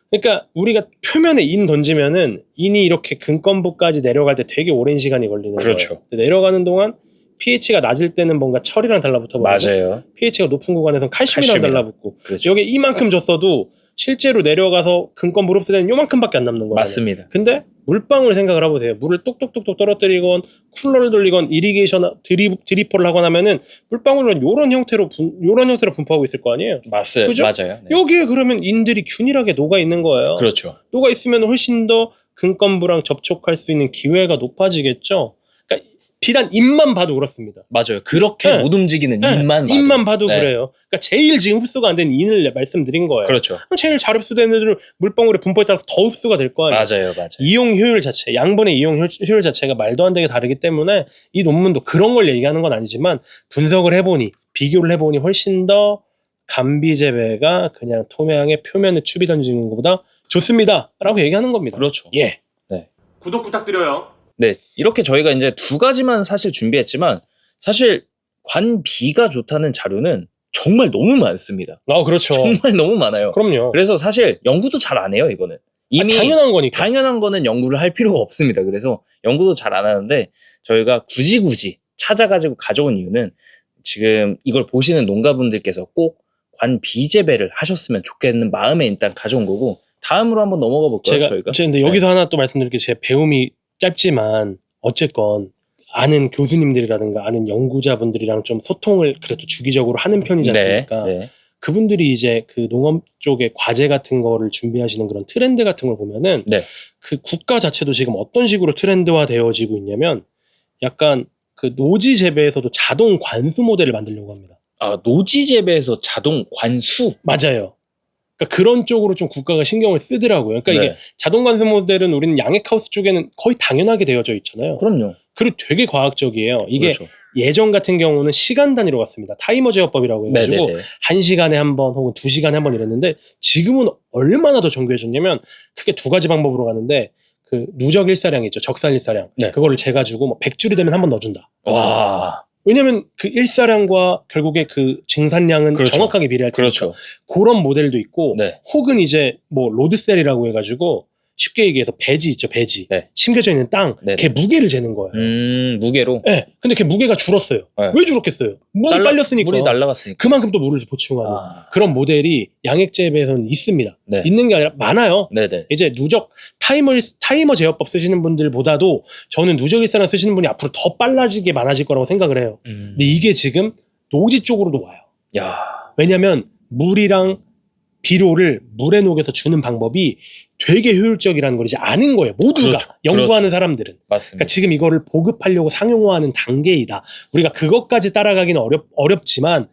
그러니까 우리가 표면에 인 던지면은 인이 이렇게 근권부까지 내려갈 때 되게 오랜 시간이 걸리는 그렇죠. 거예요. 내려가는 동안 pH가 낮을 때는 뭔가 철이랑 달라붙어 버리고 맞아요. pH가 높은 구간에서는 칼슘이랑 달라붙고 그렇죠. 여기 이만큼 줬어도 실제로 내려가서 근권물 흡수되는 요만큼밖에 안 남는 거예요. 맞습니다. 근데 물방울 생각을 해보세요. 물을 똑똑똑똑 떨어뜨리건 쿨러를 돌리건 이리게이션 드리퍼를 하거나 하면은 물방울은 요런 형태로 분포하고 있을 거 아니에요. 맞아요. 그죠? 맞아요. 네. 여기에 그러면 인들이 균일하게 녹아 있는 거예요. 그렇죠. 녹아 있으면 훨씬 더 근권부랑 접촉할 수 있는 기회가 높아지겠죠. 그러니까 비단 입만 봐도 그렇습니다. 맞아요. 그렇게 네. 못 움직이는 네, 입만 봐도 네. 그래요. 그러니까 제일 지금 흡수가 안 된 인을 말씀드린 거예요. 그렇죠. 그럼 제일 잘 흡수되는 애들 물방울의 분포에 따라서 더 흡수가 될 거 아니에요. 맞아요. 이용 효율 자체, 양분의 이용 효율 자체가 말도 안 되게 다르기 때문에 이 논문도 그런 걸 얘기하는 건 아니지만 분석을 해보니, 비교를 해보니 훨씬 더 간비재배가 그냥 토양의 표면에 추비 던지는 것보다 좋습니다. 라고 얘기하는 겁니다. 그렇죠. 예. 네. 구독 부탁드려요. 네, 이렇게 저희가 이제 두 가지만 사실 준비했지만 사실 관비가 좋다는 자료는 정말 너무 많습니다. 그렇죠. 정말 너무 많아요. 그럼요. 그래서 사실 연구도 잘 안 해요, 이거는. 이미 당연한 거니까. 당연한 거는 연구를 할 필요가 없습니다. 그래서 연구도 잘 안 하는데 저희가 굳이 찾아가지고 가져온 이유는 지금 이걸 보시는 농가분들께서 꼭 관비재배를 하셨으면 좋겠는 마음에 일단 가져온 거고 다음으로 한번 넘어가 볼까요? 저희가. 근데 여기서 하나 또 말씀드릴 게 제 배움이 짧지만 어쨌건 아는 교수님들이라든가 아는 연구자분들이랑 좀 소통을 그래도 주기적으로 하는 편이지 않습니까? 네. 그분들이 이제 그 농업 쪽에 과제 같은 거를 준비하시는 그런 트렌드 같은 걸 보면은 네. 그 국가 자체도 지금 어떤 식으로 트렌드화 되어지고 있냐면 약간 그 노지 재배에서도 자동 관수 모델을 만들려고 합니다. 노지 재배에서 자동 관수? 맞아요. 그러니까 그런 쪽으로 좀 국가가 신경을 쓰더라고요. 그러니까 네. 이게 자동 관수 모델은 우리는 양액하우스 쪽에는 거의 당연하게 되어져 있잖아요. 그럼요. 그리고 되게 과학적이에요. 이게 그렇죠. 예전 같은 경우는 시간 단위로 갔습니다. 타이머 제어법이라고 해가지고 네네네. 1시간에 한 번 혹은 2시간에 한 번 이랬는데 지금은 얼마나 더 정교해졌냐면 크게 두 가지 방법으로 가는데 그 누적 일사량 있죠. 적산 일사량. 네. 그거를 재가지고 뭐 100줄이 되면 한 번 넣어준다. 와. 왜냐면 그 일사량과 결국에 그 증산량은 그렇죠. 정확하게 비례할 테니까. 그렇죠. 그런 모델도 있고 네. 혹은 이제 뭐 로드셀이라고 해가지고 쉽게 얘기해서 배지 있죠. 배지. 네. 심겨져 있는 땅. 네네. 걔 무게를 재는 거예요. 무게로. 네. 근데 걔 무게가 줄었어요. 네. 왜 줄었겠어요? 물이 빨렸으니까. 물이 날라갔으니까. 그만큼 또 물을 보충하는 그런 모델이 양액재배에서는 있습니다. 네. 있는 게 아니라 많아요. 네네. 이제 누적 타이머 제어법 쓰시는 분들보다도 저는 누적 일사량 쓰시는 분이 앞으로 더 빨라지게 많아질 거라고 생각을 해요. 근데 이게 지금 노지 쪽으로도 와요. 야. 왜냐면 물이랑 비료를 물에 녹여서 주는 방법이 되게 효율적이라는 걸 이제 아는 거예요. 모두가. 그렇죠. 연구하는 사람들은. 맞습니다. 그러니까 지금 이거를 보급하려고 상용화하는 단계이다. 우리가 그것까지 따라가기는 어렵지만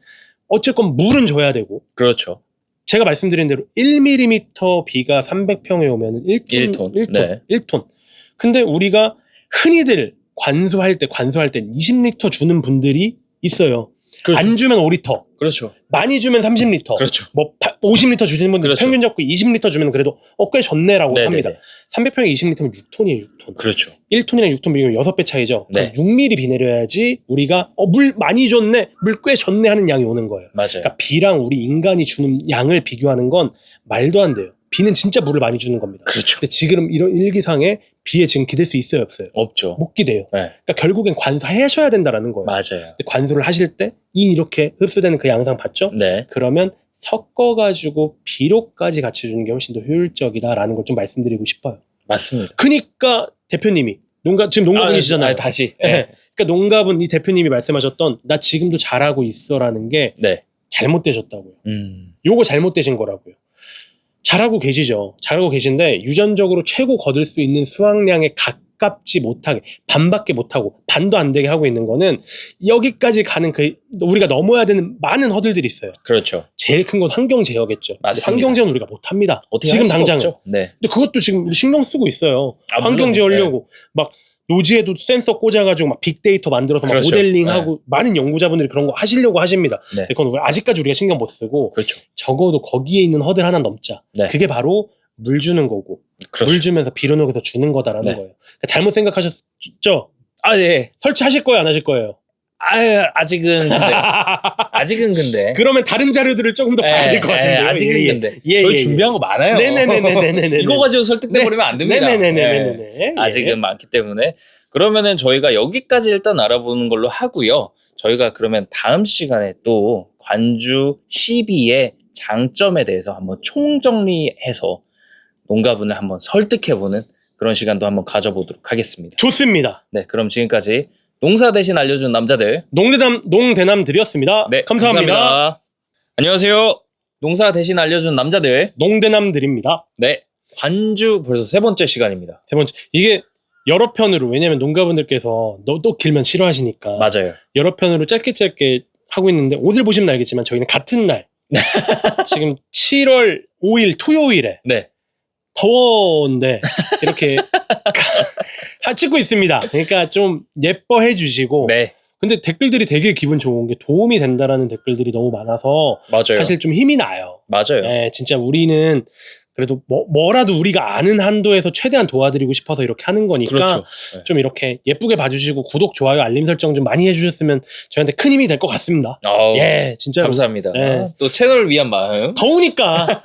어쨌건 물은 줘야 되고. 그렇죠. 제가 말씀드린 대로 1mm 비가 300평에 오면 1톤. 1톤. 근데 우리가 흔히들 관수할 때 20리터 주는 분들이 있어요. 그렇죠. 안 주면 5리터. 그렇죠. 많이 주면 30리터. 그렇죠. 뭐 50리터 주시는 분들 그렇죠. 평균 잡고 20리터 주면 그래도 꽤 졌네라고 네네네. 합니다. 300평에 20리터면 6톤이에요, 6톤. 그렇죠. 1톤이랑 6톤 비교면 6배 차이죠. 네. 6mm 비 내려야지 우리가 물 많이 줬네, 물 꽤 줬네 하는 양이 오는 거예요. 맞아요. 그러니까 비랑 우리 인간이 주는 양을 비교하는 건 말도 안 돼요. 비는 진짜 물을 많이 주는 겁니다. 그렇죠. 근데 지금 이런 일기상에 비에 지금 기댈 수 있어요, 없어요? 없죠. 못 기대요. 네. 그러니까 결국엔 관수하셔야 된다라는 거예요. 맞아요. 근데 관수를 하실 때 이 이렇게 흡수되는 그 양상 봤죠? 네. 그러면 섞어가지고 비료까지 같이 주는 게 훨씬 더 효율적이다라는 걸 좀 말씀드리고 싶어요. 맞습니다. 그러니까 대표님이 지금 농가분이시잖아요. 다시. 네. 그러니까 농가분 이 대표님이 말씀하셨던 나 지금도 잘하고 있어라는 게 네. 잘못되셨다고요. 요거 잘못되신 거라고요. 잘하고 계시죠. 잘하고 계신데 유전적으로 최고 거둘 수 있는 수확량에 가깝지 못하게 반밖에 못하고 반도 안 되게 하고 있는 거는 여기까지 가는 우리가 넘어야 되는 많은 허들들이 있어요. 그렇죠. 제일 큰 건 환경 제어겠죠. 맞습니다. 환경 제어는 우리가 못합니다. 어떻게 지금 할 수가 당장은. 없죠? 네. 근데 그것도 지금 우리 신경 쓰고 있어요. 물론, 환경 제어하려고 막 노지에도 센서 꽂아가지고 막 빅데이터 만들어서 막 그렇죠. 모델링하고 많은 연구자분들이 그런 거 하시려고 하십니다. 네. 그건 아직까지 우리가 신경 못 쓰고 그렇죠. 적어도 거기에 있는 허들 하나 넘자. 네. 그게 바로 물 주는 거고 그렇죠. 물 주면서 비료녹여서 주는 거다라는 네. 거예요. 그러니까 잘못 생각하셨죠? 아, 예. 설치하실 거예요, 안 하실 거예요? 아직은 근데. 그러면 다른 자료들을 조금 더 봐야 될 것 같은데요. 아직은 예, 근데. 예, 저희 예, 준비한 거 많아요. 네네네네네네. 이거 가지고 설득돼버리면 안 됩니다. 네네네네네. 아직은 많기 때문에. 그러면은 저희가 여기까지 일단 알아보는 걸로 하고요. 저희가 그러면 다음 시간에 또 관주 12의 장점에 대해서 한번 총정리해서 농가분을 한번 설득해보는 그런 시간도 한번 가져보도록 하겠습니다. 좋습니다. 네, 그럼 지금까지 농사 대신 알려준 남자들 농대남들이었습니다. 네, 감사합니다. 안녕하세요. 농사 대신 알려준 남자들 농대남들입니다. 네, 관주 벌써 3번째 시간입니다. 세 번째, 이게 여러 편으로, 왜냐면 농가분들께서 또 길면 싫어하시니까 맞아요. 여러 편으로 짧게 하고 있는데, 옷을 보시면 알겠지만 저희는 같은 날 지금 7월 5일 토요일에 네, 더운데 이렇게 찍고 있습니다. 그러니까 좀 예뻐해 주시고. 네, 근데 댓글들이 되게 기분 좋은 게 도움이 된다라는 댓글들이 너무 많아서 맞아요. 사실 좀 힘이 나요. 맞아요. 네, 진짜 우리는 그래도 뭐라도 우리가 아는 한도에서 최대한 도와드리고 싶어서 이렇게 하는 거니까 그렇죠. 네. 좀 이렇게 예쁘게 봐주시고 구독, 좋아요, 알림 설정 좀 많이 해주셨으면 저희한테 큰 힘이 될 것 같습니다. 예, 진짜 감사합니다. 네. 또 채널을 위한 마음. 더우니까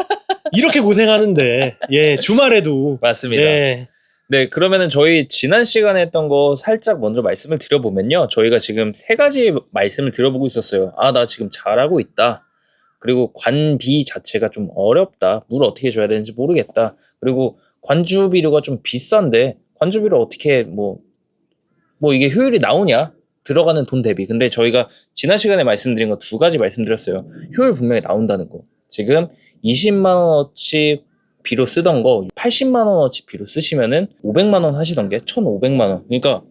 이렇게 고생하는데, 예, 주말에도. 맞습니다. 네. 네, 그러면은 저희 지난 시간에 했던 거 살짝 먼저 말씀을 드려보면요. 저희가 지금 3가지 말씀을 드려보고 있었어요. 아, 나 지금 잘하고 있다. 그리고 관비 자체가 좀 어렵다. 물 어떻게 줘야 되는지 모르겠다. 그리고 관주비료가 좀 비싼데 관주비료 어떻게 뭐 이게 효율이 나오냐? 들어가는 돈 대비. 근데 저희가 지난 시간에 말씀드린 거 2가지 말씀드렸어요. 효율 분명히 나온다는 거. 지금 20만 원어치 비료 쓰던 거 80만 원어치 비료 쓰시면은 500만 원 하시던 게 1,500만 원. 그러니까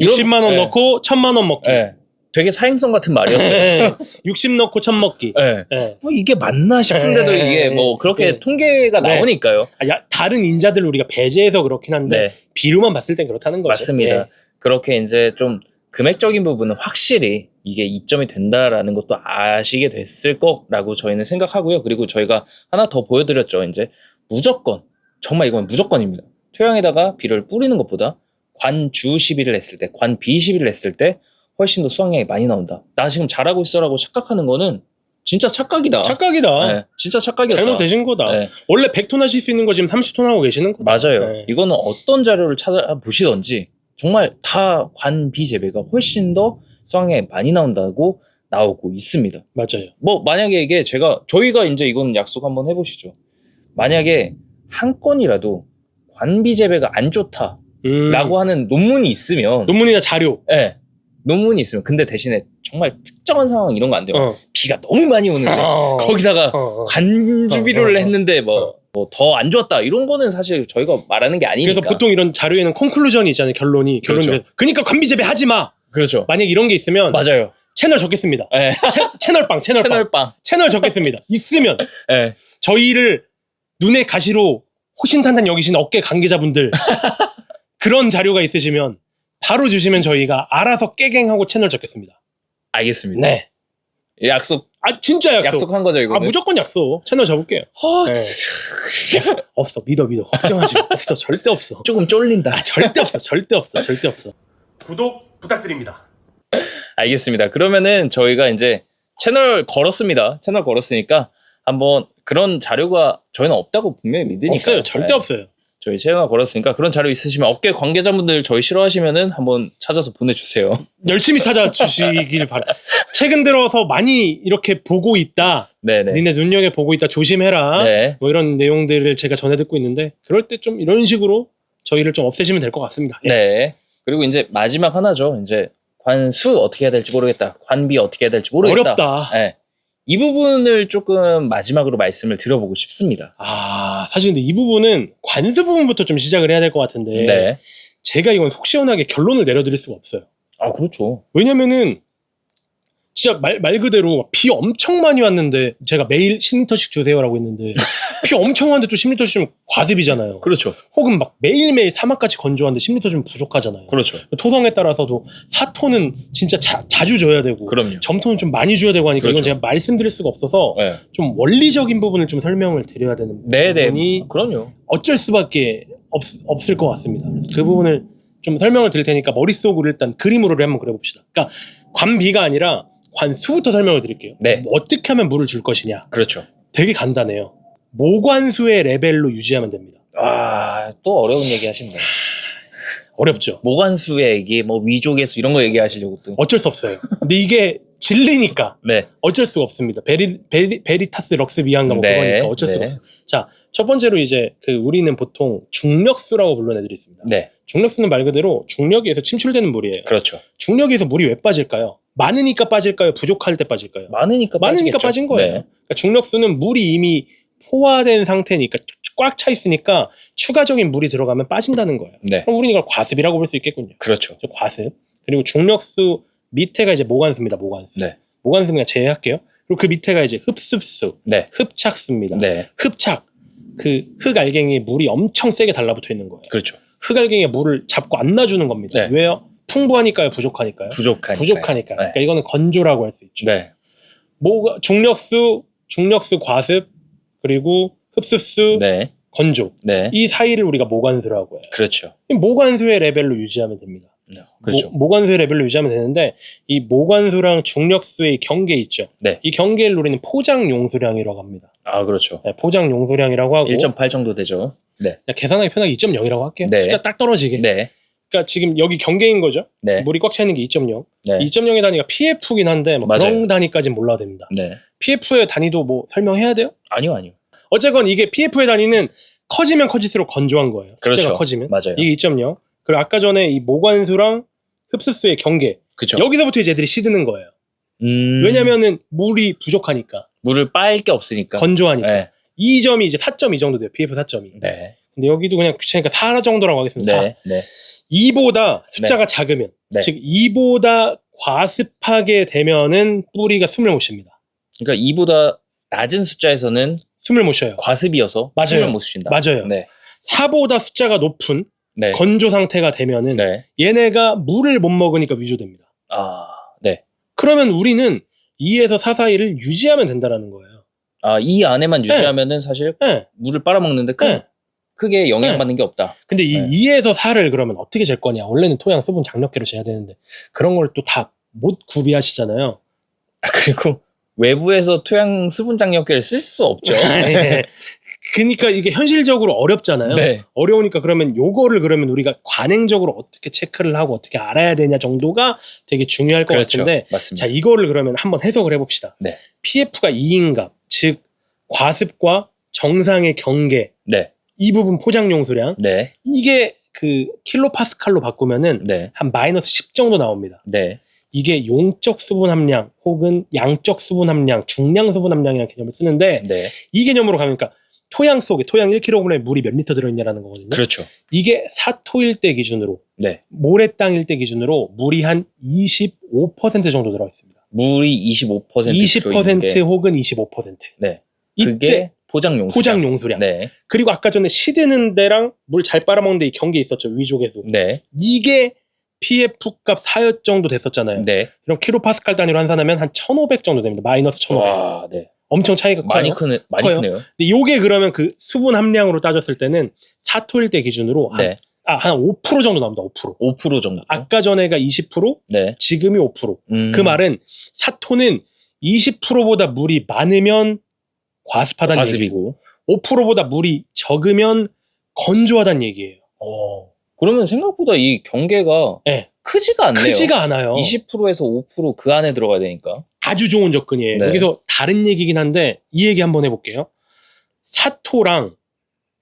60만 원 네. 넣고 1,000만 원 먹기. 네. 되게 사행성 같은 말이었어요. 60 넣고 1,000 먹기. 네. 네. 뭐 이게 맞나 싶은데도 네. 이게 뭐 그렇게 네. 통계가 네. 나오니까요. 다른 인자들 우리가 배제해서 그렇긴 한데 네. 비료만 봤을 땐 그렇다는 거죠. 맞습니다. 네. 그렇게 이제 좀 금액적인 부분은 확실히 이게 이점이 된다라는 것도 아시게 됐을 거라고 저희는 생각하고요. 그리고 저희가 하나 더 보여드렸죠. 이제 무조건, 정말 이건 무조건입니다. 토양에다가 비료를 뿌리는 것보다 관주 시비를 했을 때, 관비 시비를 했을 때 훨씬 더 수확량이 많이 나온다. 나 지금 잘하고 있어라고 착각하는 거는 진짜 착각이다. 착각이다. 네, 진짜 착각이었다. 잘못되신 거다. 네, 원래 100톤 하실 수 있는 거 지금 30톤 하고 계시는 거다. 맞아요. 네. 이거는 어떤 자료를 찾아보시던지 정말 다 관비 재배가 훨씬 더 수확량이 많이 나온다고 나오고 있습니다. 맞아요. 뭐 만약에 이게 저희가 이제 이건 약속 한번 해보시죠. 만약에 한 건이라도 관비 재배가 안 좋다라고 하는 논문이 있으면, 논문이나 자료. 네, 논문이 있으면, 근데 대신에 정말 특정한 상황 이런 거 안 돼요. 비가 너무 많이 오는데 거기다가 관주비료를 했는데 뭐 더 안 좋았다 이런 거는 사실 저희가 말하는 게 아니니까. 그래서 보통 이런 자료에는 콘클루전이 있잖아요. 결론이. 그렇죠. 그러니까 관비 재배 하지 마. 그렇죠. 만약 이런 게 있으면 맞아요. 채널 적겠습니다. 네. 채널빵. 채널 적겠습니다. 있으면 네. 저희를 눈의 가시로 호신탄탄 여기신 어깨 관계자분들 그런 자료가 있으시면 바로 주시면 저희가 알아서 깨갱하고 채널 적겠습니다. 알겠습니다. 네. 약속. 진짜 약속. 약속한 거죠 이거. 무조건 약속. 채널 접을게요. 네. 없어. 믿어. 걱정하지 마. 없어. 절대 없어. 조금 쫄린다. 절대 없어. 구독 부탁드립니다. 알겠습니다. 그러면은 저희가 이제 채널 걸었습니다. 채널 걸었으니까 한번 그런 자료가 저희는 없다고 분명히 믿으니까. 없어요. 절대 없어요. 저희 채널 걸었으니까 그런 자료 있으시면 업계 관계자분들 저희 싫어하시면은 한번 찾아서 보내주세요. 열심히 찾아주시길 바랍니다. 최근 들어서 많이 이렇게 보고 있다. 네네. 니네 눈여겨보고 있다. 조심해라. 네. 뭐 이런 내용들을 제가 전해 듣고 있는데 그럴 때 좀 이런 식으로 저희를 좀 없애시면 될 것 같습니다. 네. 그리고 이제 마지막 하나죠. 이제 관수 어떻게 해야 될지 모르겠다. 관비 어떻게 해야 될지 모르겠다. 어렵다. 네. 이 부분을 조금 마지막으로 말씀을 드려보고 싶습니다. 사실 근데 이 부분은 관수 부분부터 좀 시작을 해야 될 것 같은데 네. 제가 이건 속 시원하게 결론을 내려드릴 수가 없어요. 그렇죠. 왜냐면은 진짜 말 그대로 비 엄청 많이 왔는데 제가 매일 10리터씩 주세요라고 했는데 비 엄청 왔는데 또 10리터씩 주면 과습이잖아요. 그렇죠. 혹은 막 매일매일 사막같이 건조한데 10리터 주면 부족하잖아요. 그렇죠. 토성에 따라서도 사토는 진짜 자주 줘야 되고 그럼요. 점토는 좀 많이 줘야 되고 하니까 그렇죠. 이건 제가 말씀드릴 수가 없어서 네. 좀 원리적인 부분을 좀 설명을 드려야 되는 부분이 그럼요. 어쩔 수밖에 없을 것 같습니다. 그 부분을 좀 설명을 드릴 테니까 머릿속으로 일단 그림으로 한번 그려봅시다. 그러니까 관비가 아니라 관수부터 설명을 드릴게요. 네. 어떻게 하면 물을 줄 것이냐. 그렇죠. 되게 간단해요. 모관수의 레벨로 유지하면 됩니다. 또 어려운 얘기 하신다. 어렵죠. 모관수의 얘기, 뭐 위족의수 이런 거 얘기하시려고 또. 어쩔 수 없어요. 근데 이게 진리니까 네. 어쩔 수가 없습니다. 베리타스 럭스 비앙가 뭐 네. 그거니까 어쩔 수가 네. 없어요. 자, 첫 번째로 이제 우리는 보통 중력수라고 부르는 애들이 있습니다. 네. 중력수는 말 그대로 중력에 의해서 침출되는 물이에요. 그렇죠. 중력에 의해서 물이 왜 빠질까요? 많으니까 빠질까요? 부족할 때 빠질까요? 많으니까 빠진 거예요. 네. 그러니까 중력수는 물이 이미 포화된 상태니까 꽉 차 있으니까 추가적인 물이 들어가면 빠진다는 거예요. 네. 그럼 우리는 이걸 과습이라고 볼 수 있겠군요. 그렇죠. 과습. 그리고 중력수 밑에가 이제 모관수입니다. 모관수. 네. 모관수 그냥 제외할게요. 그리고 그 밑에가 이제 흡습수, 네. 흡착수입니다. 네. 흡착. 흙알갱이에 물이 엄청 세게 달라붙어 있는 거예요. 그렇죠. 흙알갱이에 물을 잡고 안 놔주는 겁니다. 네. 왜요? 풍부하니까요? 부족하니까요? 부족하니까. 네. 네. 그러니까 이거는 건조라고 할 수 있죠. 네. 중력수 과습, 그리고 흡습수, 네. 건조. 네. 이 사이를 우리가 모관수라고 해요. 그렇죠. 모관수의 레벨로 유지하면 됩니다. 그렇죠. 모관수의 레벨로 유지하면 되는데 이 모관수랑 중력수의 경계 있죠. 네. 이 경계를 우리는 포장 용수량이라고 합니다. 그렇죠. 네, 포장 용수량이라고 하고 1.8 정도 되죠. 네. 그냥 계산하기 편하게 2.0이라고 할게요. 네. 숫자 딱 떨어지게. 네. 그러니까 지금 여기 경계인 거죠. 네. 물이 꽉 차 있는 게 2.0. 네. 2.0의 단위가 PF긴 한데 뭐 맞아요. 그런 단위까지는 몰라도 됩니다. 네. PF의 단위도 뭐 설명해야 돼요? 아니요. 어쨌건 이게 PF의 단위는 커지면 커질수록 건조한 거예요. 숫자가 그렇죠. 커지면. 맞아요. 이게 2.0. 그리고 아까 전에 이 모관수랑 흡수수의 경계. 그렇죠. 여기서부터 이제 애들이 시드는 거예요. 왜냐면은 물이 부족하니까. 물을 빨 게 없으니까. 건조하니까. 네. 이 점이 이제 4.2 정도 돼요. PF 4.2. 네. 근데 여기도 그냥 귀찮으니까 4 정도라고 하겠습니다. 네. 네. 2보다 숫자가 작으면, 네. 즉 2보다 과습하게 되면은 뿌리가 숨을 못 쉽니다. 그러니까 이보다 낮은 숫자에서는 숨을 못 쉬어요. 과습이어서 맞아요. 숨을 못 쉰다. 맞아요. 네. 4보다 숫자가 높은 네. 건조 상태가 되면은 네. 얘네가 물을 못 먹으니까 위조됩니다. 네. 그러면 우리는 2에서 4 사이를 유지하면 된다라는 거예요. 이 안에만 유지하면은 사실 네. 물을 빨아먹는데 네. 크게 영향받는 게 없다. 근데 이 네. 2에서 4를 그러면 어떻게 잴 거냐? 원래는 토양 수분 장력계로 재야 되는데 그런 걸 또 다 못 구비하시잖아요. 그리고 외부에서 토양 수분 장력계를 쓸 수 없죠. 네. 그러니까 이게 현실적으로 어렵잖아요. 네. 어려우니까 그러면 요거를 그러면 우리가 관행적으로 어떻게 체크를 하고 어떻게 알아야 되냐 정도가 되게 중요할 것 그렇죠. 같은데 맞습니다. 자, 이거를 그러면 한번 해석을 해봅시다. 네. PF가 2인 값, 즉 과습과 정상의 경계, 네. 이 부분 포장 용수량, 네. 이게 킬로파스칼로 바꾸면은 네. 한 마이너스 10 정도 나옵니다. 네. 이게 용적 수분 함량 혹은 양적 수분 함량, 중량 수분 함량이라는 개념을 쓰는데 네. 이 개념으로 가면 그러니까 토양 속에 토양 1kg에 물이 몇 리터 들어있냐라는 거거든요. 그렇죠. 이게 사토일 때 기준으로 네. 모래땅일 때 기준으로 물이 한 25% 정도 들어있습니다. 물이 25% 20% 혹은 25%. 네. 이때 그게 포장 용수량. 포장 용수량. 네. 그리고 아까 전에 시드는 데랑 물 잘 빨아먹는 데 이 경계 있었죠. 위족에서. 네. 이게 PF 값 4여 정도 됐었잖아요. 네. 그럼 킬로파스칼 단위로 환산하면 한 1500 정도 됩니다. 마이너스 1500. 와, 네. 엄청 차이가 커요. 많이 크네요. 근데 요게 그러면 그 수분 함량으로 따졌을 때는 사토일 때 기준으로 네. 한 5% 정도 나옵니다. 5%. 5% 정도. 아까 전에가 20%, 네. 지금이 5%. 그 말은 사토는 20%보다 물이 많으면 과습하다는 얘기고 5%보다 물이 적으면 건조하다는 얘기예요. 그러면 생각보다 이 경계가 네. 크지가 않네요. 크지가 않아요. 20%에서 5% 그 안에 들어가야 되니까. 아주 좋은 접근이에요. 네. 여기서 다른 얘기긴 한데 이 얘기 한번 해볼게요. 사토랑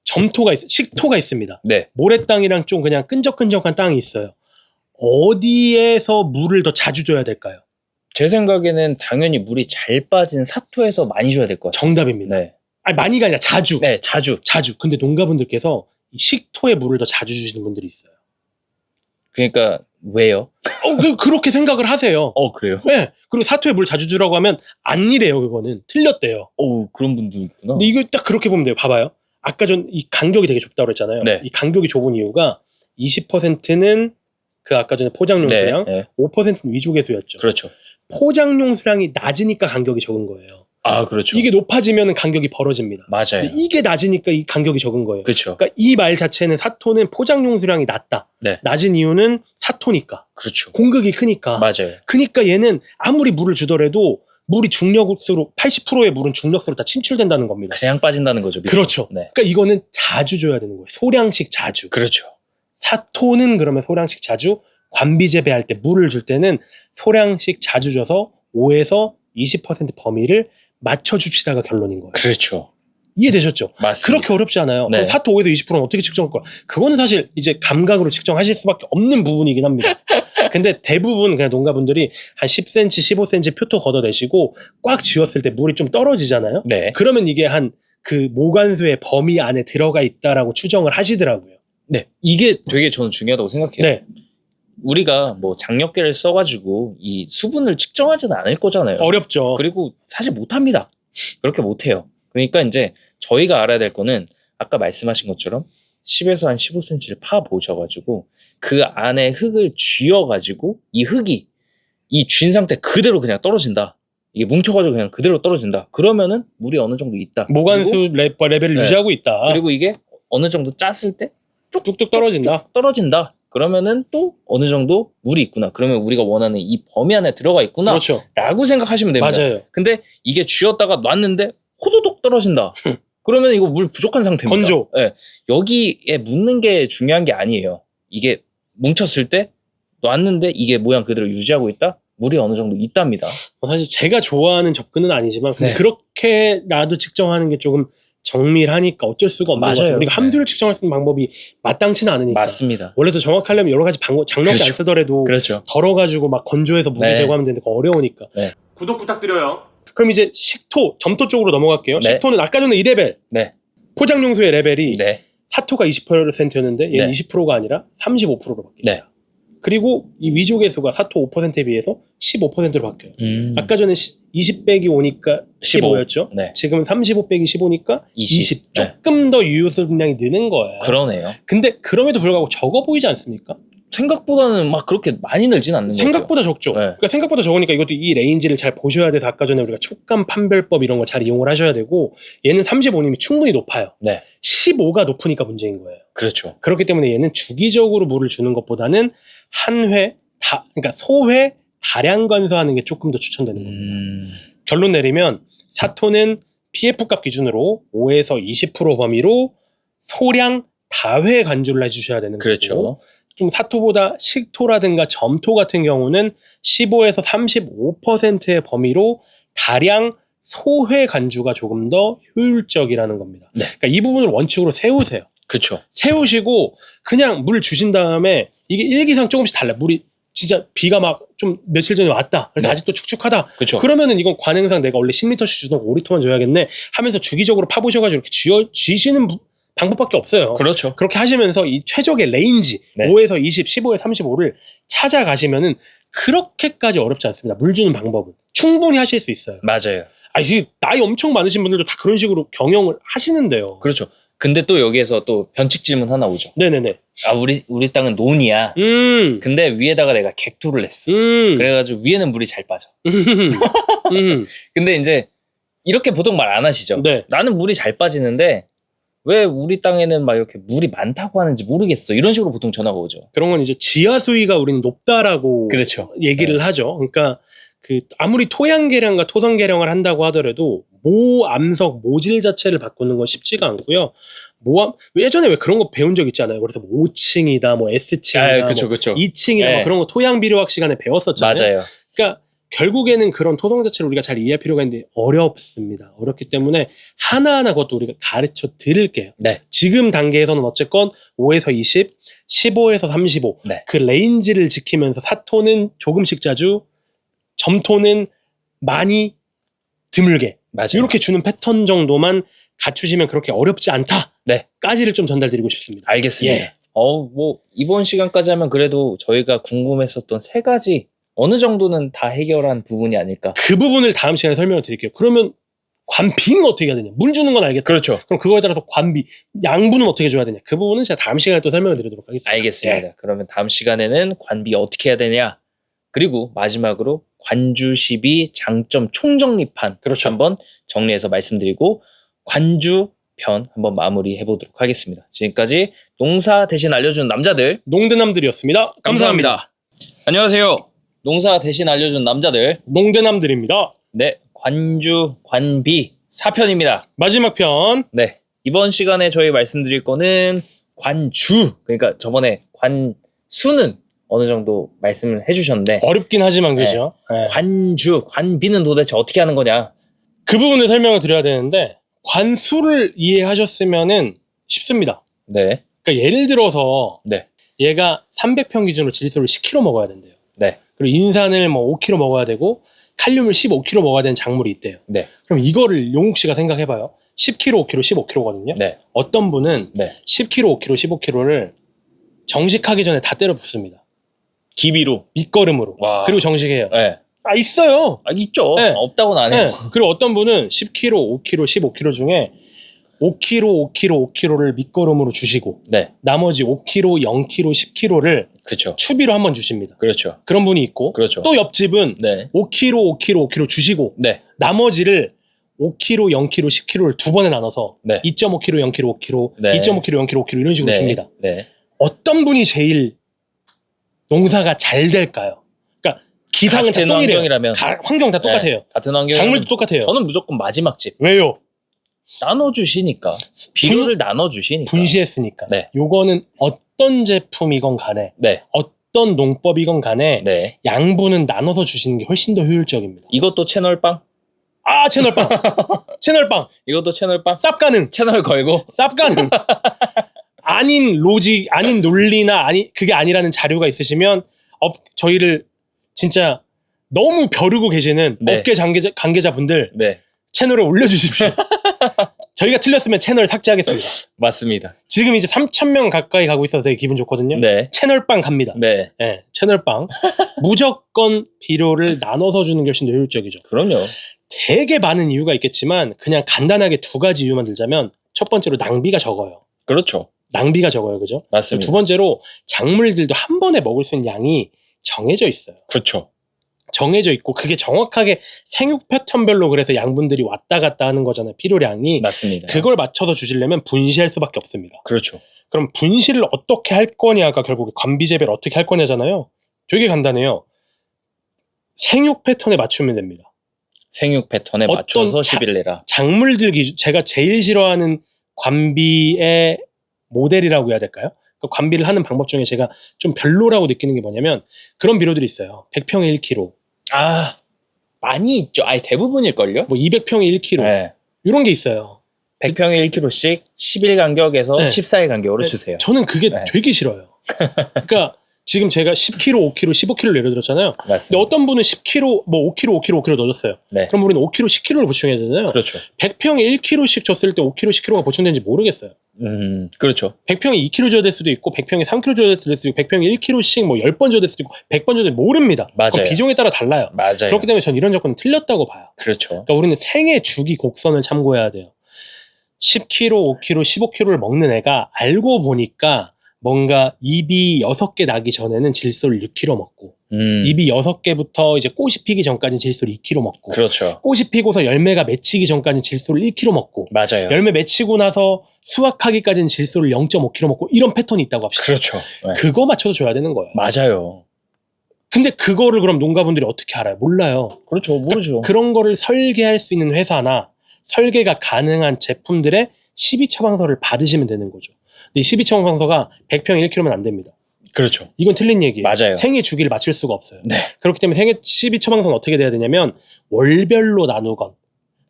점토가 식토가 있습니다. 네. 모래땅이랑 좀 그냥 끈적끈적한 땅이 있어요. 어디에서 물을 더 자주 줘야 될까요? 제 생각에는 당연히 물이 잘 빠진 사토에서 많이 줘야 될 것 같아요. 정답입니다. 네. 아니, 많이가 아니라 자주. 네, 자주. 근데 농가분들께서 이 식토에 물을 더 자주 주시는 분들이 있어요. 그러니까 왜요? 그렇게 생각을 하세요. 그래요? 네. 그리고 사토에 물 자주 주라고 하면 아니래요. 그거는 틀렸대요. 그런 분도 있구나. 근데 이거 딱 그렇게 보면 돼요. 봐봐요. 아까 전 이 간격이 되게 좁다고 그랬잖아요. 네. 이 간격이 좁은 이유가 20%는 그 아까 전에 포장용 네, 수량, 네. 5%는 위조 개수였죠. 그렇죠. 포장용 수량이 낮으니까 간격이 적은 거예요. 그렇죠. 이게 높아지면 간격이 벌어집니다. 맞아요. 근데 이게 낮으니까 이 간격이 적은 거예요. 그렇죠. 그러니까 이 말 자체는 사토는 포장용 수량이 낮다. 네. 낮은 이유는 사토니까. 그렇죠. 공급이 크니까. 맞아요. 그러니까 얘는 아무리 물을 주더라도 물이 중력으로 80%의 물은 중력으로 다 침출된다는 겁니다. 그냥 빠진다는 거죠. 밑으로. 그렇죠. 네. 그러니까 이거는 자주 줘야 되는 거예요. 소량씩 자주. 그렇죠. 사토는 그러면 소량씩 자주, 관비 재배할 때 물을 줄 때는 소량씩 자주 줘서 5에서 20% 범위를 맞춰주시다가 결론인 거예요. 그렇죠. 이해되셨죠? 맞습니다. 그렇게 어렵지 않아요. 네. 그럼 사토 5에서 20%는 어떻게 측정할 거야? 그거는 사실 이제 감각으로 측정하실 수밖에 없는 부분이긴 합니다. 근데 대부분 그냥 농가분들이 한 10cm, 15cm 표토 걷어내시고 꽉 쥐었을 때 물이 좀 떨어지잖아요. 네. 그러면 이게 한 그 모관수의 범위 안에 들어가 있다라고 추정을 하시더라고요. 네. 이게 되게 저는 중요하다고 생각해요. 네. 우리가 뭐 장력계를 써가지고 이 수분을 측정하지는 않을 거잖아요. 어렵죠. 그리고 사실 못합니다. 그렇게 못해요. 그러니까 이제 저희가 알아야 될 거는 아까 말씀하신 것처럼 10에서 한 15cm를 파 보셔가지고 그 안에 흙을 쥐어가지고 이 흙이 이 쥔 상태 그대로 그냥 떨어진다. 이게 뭉쳐가지고 그냥 그대로 떨어진다. 그러면은 물이 어느 정도 있다. 모관수 레벨을 네. 유지하고 있다. 그리고 이게 어느 정도 짰을 때 뚝뚝 떨어진다. 떨어진다. 그러면은 또 어느 정도 물이 있구나. 그러면 우리가 원하는 이 범위 안에 들어가 있구나. 그렇죠. 라고 생각하시면 됩니다. 맞아요. 근데 이게 쥐었다가 놨는데 호도독 떨어진다. 그러면 이거 물 부족한 상태입니다. 건조. 네. 여기에 묻는 게 중요한 게 아니에요. 이게 뭉쳤을 때 놨는데 이게 모양 그대로 유지하고 있다? 물이 어느 정도 있답니다. 사실 제가 좋아하는 접근은 아니지만 근데 네. 그렇게라도 측정하는 게 조금 정밀하니까 어쩔 수가 없는 것 같아요. 맞아요. 우리가 함수를 측정할 수 있는 방법이 마땅치는 않으니까. 맞습니다. 원래 더 정확하려면 여러 가지 방법, 장력이 그렇죠. 안 쓰더라도 그렇죠. 덜어가지고 막 건조해서 무게 네. 제거하면 되는데 그거 어려우니까. 네. 구독 부탁드려요. 그럼 이제 식토, 점토 쪽으로 넘어갈게요. 네. 식토는 아까 전에 2레벨. 네. 포장용수의 레벨이 네. 사토가 20%였는데 얘는 네. 20%가 아니라 35%로 바뀌어요. 네. 그리고 이 위조 개수가 사토 5%에 비해서 15%로 바뀌어요. 아까 전에 20 빼기 5니까 15였죠. 네. 지금은 35 빼기 15니까 20. 네. 조금 더 유효수량이 느는 거예요. 그러네요. 근데 그럼에도 불구하고 적어 보이지 않습니까? 생각보다는 막 그렇게 많이 늘진 않는 거죠. 생각보다 적죠. 네. 그러니까 생각보다 적으니까 이것도 이 레인지를 잘 보셔야 돼서 아까 전에 우리가 촉감 판별법 이런 걸 잘 이용을 하셔야 되고 얘는 35님이 충분히 높아요. 네. 15가 높으니까 문제인 거예요. 그렇죠. 그렇기 때문에 얘는 주기적으로 물을 주는 것보다는 한 회, 그러니까 소회 다량 관수하는 게 조금 더 추천되는 겁니다. 결론 내리면 사토는 PF값 기준으로 5에서 20% 범위로 소량 다회 간주를 해주셔야 되는 거고 그렇죠. 좀 사토보다 식토라든가 점토 같은 경우는 15에서 35%의 범위로 다량 소회 간주가 조금 더 효율적이라는 겁니다. 네. 그러니까 이 부분을 원칙으로 세우세요. 그렇죠. 세우시고 그냥 물 주신 다음에 이게 일기상 조금씩 달라. 물이 진짜 비가 막 좀 며칠 전에 왔다. 그래서 네. 아직도 축축하다. 그렇죠. 그러면은 이건 관행상 내가 원래 10리터씩 주던 5리터만 줘야겠네 하면서 주기적으로 파보셔가지고 이렇게 쥐시는 방법밖에 없어요. 그렇죠. 그렇게 하시면서 이 최적의 레인지 네. 5에서 20, 15에서 35를 찾아가시면은 그렇게까지 어렵지 않습니다. 물 주는 방법은 충분히 하실 수 있어요. 맞아요. 이게 나이 엄청 많으신 분들도 다 그런 식으로 경영을 하시는데요. 그렇죠. 근데 또 여기에서 또 변칙 질문 하나 오죠. 네네네. 우리 땅은 논이야. 근데 위에다가 내가 객토를 냈어. 그래가지고 위에는 물이 잘 빠져. 근데 이제 이렇게 보통 말 안 하시죠. 네. 나는 물이 잘 빠지는데 왜 우리 땅에는 막 이렇게 물이 많다고 하는지 모르겠어. 이런 식으로 보통 전화가 오죠. 그런 건 이제 지하 수위가 우리는 높다라고 그렇죠. 얘기를 네. 하죠. 그러니까 그 아무리 토양 개량과 토성 개량을 한다고 하더라도 모암석 모질 자체를 바꾸는 건 쉽지가 않고요. 예전에 왜 그런 거 배운 적 있잖아요. 그래서 뭐 5층이다, 뭐 S층이다, 그렇죠, 뭐 그렇죠. 2층이다, 네. 뭐 그런 거 토양 비료학 시간에 배웠었잖아요. 맞아요. 그러니까 결국에는 그런 토성 자체를 우리가 잘 이해할 필요가 있는데 어렵습니다. 어렵기 때문에 하나하나 그것도 우리가 가르쳐 드릴게요. 네. 지금 단계에서는 어쨌건 5에서 20, 15에서 35 네. 그 레인지를 지키면서 사토는 조금씩 자주, 점토는 많이 드물게 맞아요. 이렇게 주는 패턴 정도만 갖추시면 그렇게 어렵지 않다. 네. 까지를 좀 전달드리고 싶습니다. 알겠습니다. 예. 뭐 이번 시간까지 하면 그래도 저희가 궁금했었던 3가지 어느 정도는 다 해결한 부분이 아닐까. 그 부분을 다음 시간에 설명을 드릴게요. 그러면 관비는 어떻게 해야 되냐? 물 주는 건 알겠다. 그렇죠. 그럼 그거에 따라서 관비, 양분은 어떻게 줘야 되냐? 그 부분은 제가 다음 시간에 또 설명을 드리도록 하겠습니다. 알겠습니다. 예. 그러면 다음 시간에는 관비 어떻게 해야 되냐, 그리고 마지막으로 관주 12 장점 총정리판 그렇죠. 한번 정리해서 말씀드리고 관주 편 한번 마무리해 보도록 하겠습니다. 지금까지 농사 대신 알려준 남자들 농대남들이었습니다. 감사합니다. 안녕하세요. 농사 대신 알려준 남자들, 농대남들입니다. 네, 관주 관비 4편입니다. 마지막 편. 네, 이번 시간에 저희 말씀드릴 거는 관주, 그러니까 저번에 관수는 어느 정도 말씀을 해주셨는데 어렵긴 하지만 그죠? 예. 관주, 관비는 도대체 어떻게 하는 거냐? 그 부분을 설명을 드려야 되는데 관수를 이해하셨으면은 쉽습니다. 네, 그러니까 예를 들어서 네, 얘가 300평 기준으로 질소를 10kg 먹어야 된대요. 네, 그리고 인산을 뭐 5kg 먹어야 되고 칼륨을 15kg 먹어야 되는 작물이 있대요. 네, 그럼 이거를 용욱 씨가 생각해봐요. 10kg, 5kg, 15kg거든요. 네, 어떤 분은 네. 10kg, 5kg, 15kg를 정식하기 전에 다 때려 붓습니다. 기비로. 밑거름으로. 와. 그리고 정식해요. 네. 아, 있어요. 아, 있죠. 네. 없다고는 안 해요. 네. 그리고 어떤 분은 10kg, 5kg, 15kg 중에 5kg, 5kg, 5kg를 밑거름으로 주시고 네, 나머지 5kg, 0kg, 10kg를 그렇죠. 추비로 한번 주십니다. 그렇죠. 그런 분이 있고 그렇죠. 또 옆집은 네, 5kg, 5kg, 5kg 주시고 네, 나머지를 5kg, 0kg, 10kg를 두 번에 나눠서 네. 2.5kg, 0kg, 5kg, 네. 2.5kg, 0kg, 5kg 이런 식으로 네, 줍니다. 네. 어떤 분이 제일 농사가 잘 될까요? 그러니까 기상은 다 같은 똥이래요. 환경이라면. 환경 다 똑같아요. 네, 같은 환경. 작물도 똑같아요. 저는 무조건 마지막 집. 왜요? 나눠주시니까. 비료를 나눠주시니까. 분시했으니까. 네. 요거는 어떤 제품이건 간에 네, 어떤 농법이건 간에 네. 양분은 나눠서 주시는 게 훨씬 더 효율적입니다. 이것도 채널빵? 아, 채널빵! 채널빵! 이것도 채널빵? 쌉 가능! 채널 걸고? 쌉 가능! 아닌 로직, 아닌 논리나 그게 아니라는 자료가 있으시면 저희를 진짜 너무 벼르고 계시는 네. 업계 관계자분들 네, 채널에 올려주십시오. 저희가 틀렸으면 채널 삭제하겠습니다. 맞습니다. 지금 이제 3,000명 가까이 가고 있어서 되게 기분 좋거든요. 네, 채널빵 갑니다. 네. 네, 채널빵. 무조건 비료를 나눠서 주는 게 훨씬 더 효율적이죠. 그럼요. 되게 많은 이유가 있겠지만 그냥 간단하게 두 가지 이유만 들자면 첫 번째로 낭비가 적어요. 그렇죠. 낭비가 적어요. 그죠? 맞습니다. 두 번째로 작물들도 한 번에 먹을 수 있는 양이 정해져 있어요. 그렇죠. 정해져 있고 그게 정확하게 생육 패턴별로 그래서 양분들이 왔다 갔다 하는 거잖아요. 필요량이. 맞습니다. 그걸 맞춰서 주시려면 분시할 수밖에 없습니다. 그렇죠. 그럼 분시를 어떻게 할 거냐가 결국에 관비재배를 어떻게 할 거냐잖아요. 되게 간단해요. 생육 패턴에 맞추면 됩니다. 생육 패턴에 어떤 맞춰서 10일 내라. 작물들 기준, 제가 제일 싫어하는 관비의 모델이라고 해야 될까요? 그 관비를 하는 방법 중에 제가 좀 별로라고 느끼는 게 뭐냐면 그런 비료들이 있어요. 100평에 1kg, 아, 많이 있죠. 아니, 대부분일걸요? 뭐 200평에 1kg 네. 이런 게 있어요. 100평에 1kg씩 10일 간격에서 네. 14일 간격으로 네. 주세요. 저는 그게 네. 되게 싫어요. 그러니까 지금 제가 10kg, 5kg, 15kg를 예를 들었잖아요. 근데 맞습니다. 어떤 분은 10kg, 뭐 5kg, 5kg, 5kg 넣어줬어요. 네. 그럼 우리는 5kg, 10kg를 보충해야 되잖아요. 그렇죠. 100평에 1kg씩 줬을 때 5kg, 10kg가 보충되는지 모르겠어요. 그렇죠. 100평에 2kg 줘야 될 수도 있고 100평에 3kg 줘야 될 수도 있고 100평에 1kg씩 뭐 10번 줘야 될 수도 있고 100번 줘야 될 모릅니다. 맞아요. 그건 비중에 따라 달라요. 맞아요. 그렇기 때문에 전 이런 접근은 틀렸다고 봐요. 그렇죠. 그러니까 우리는 생애 주기 곡선을 참고해야 돼요. 10kg, 5kg, 15kg를 먹는 애가 알고 보니까 뭔가 입이 6개 나기 전에는 질소를 6kg 먹고 입이 6개부터 이제 꽃이 피기 전까지는 질소를 2kg 먹고 그렇죠. 꽃이 피고서 열매가 맺히기 전까지는 질소를 1kg 먹고 맞아요. 열매 맺히고 나서 수확하기까지는 질소를 0.5kg 먹고 이런 패턴이 있다고 합시다. 그렇죠. 네. 그거 맞춰서 줘야 되는 거예요. 맞아요. 근데 그거를 그럼 농가분들이 어떻게 알아요? 몰라요. 그렇죠. 모르죠. 그런 거를 설계할 수 있는 회사나 설계가 가능한 제품들의 12처방서를 받으시면 되는 거죠. 근데 이 12처방서가 100평에 1kg면 안 됩니다. 그렇죠. 이건 틀린 얘기예요. 맞아요. 생애 주기를 맞출 수가 없어요. 네. 그렇기 때문에 생애 12처방서는 어떻게 돼야 되냐면 월별로 나누건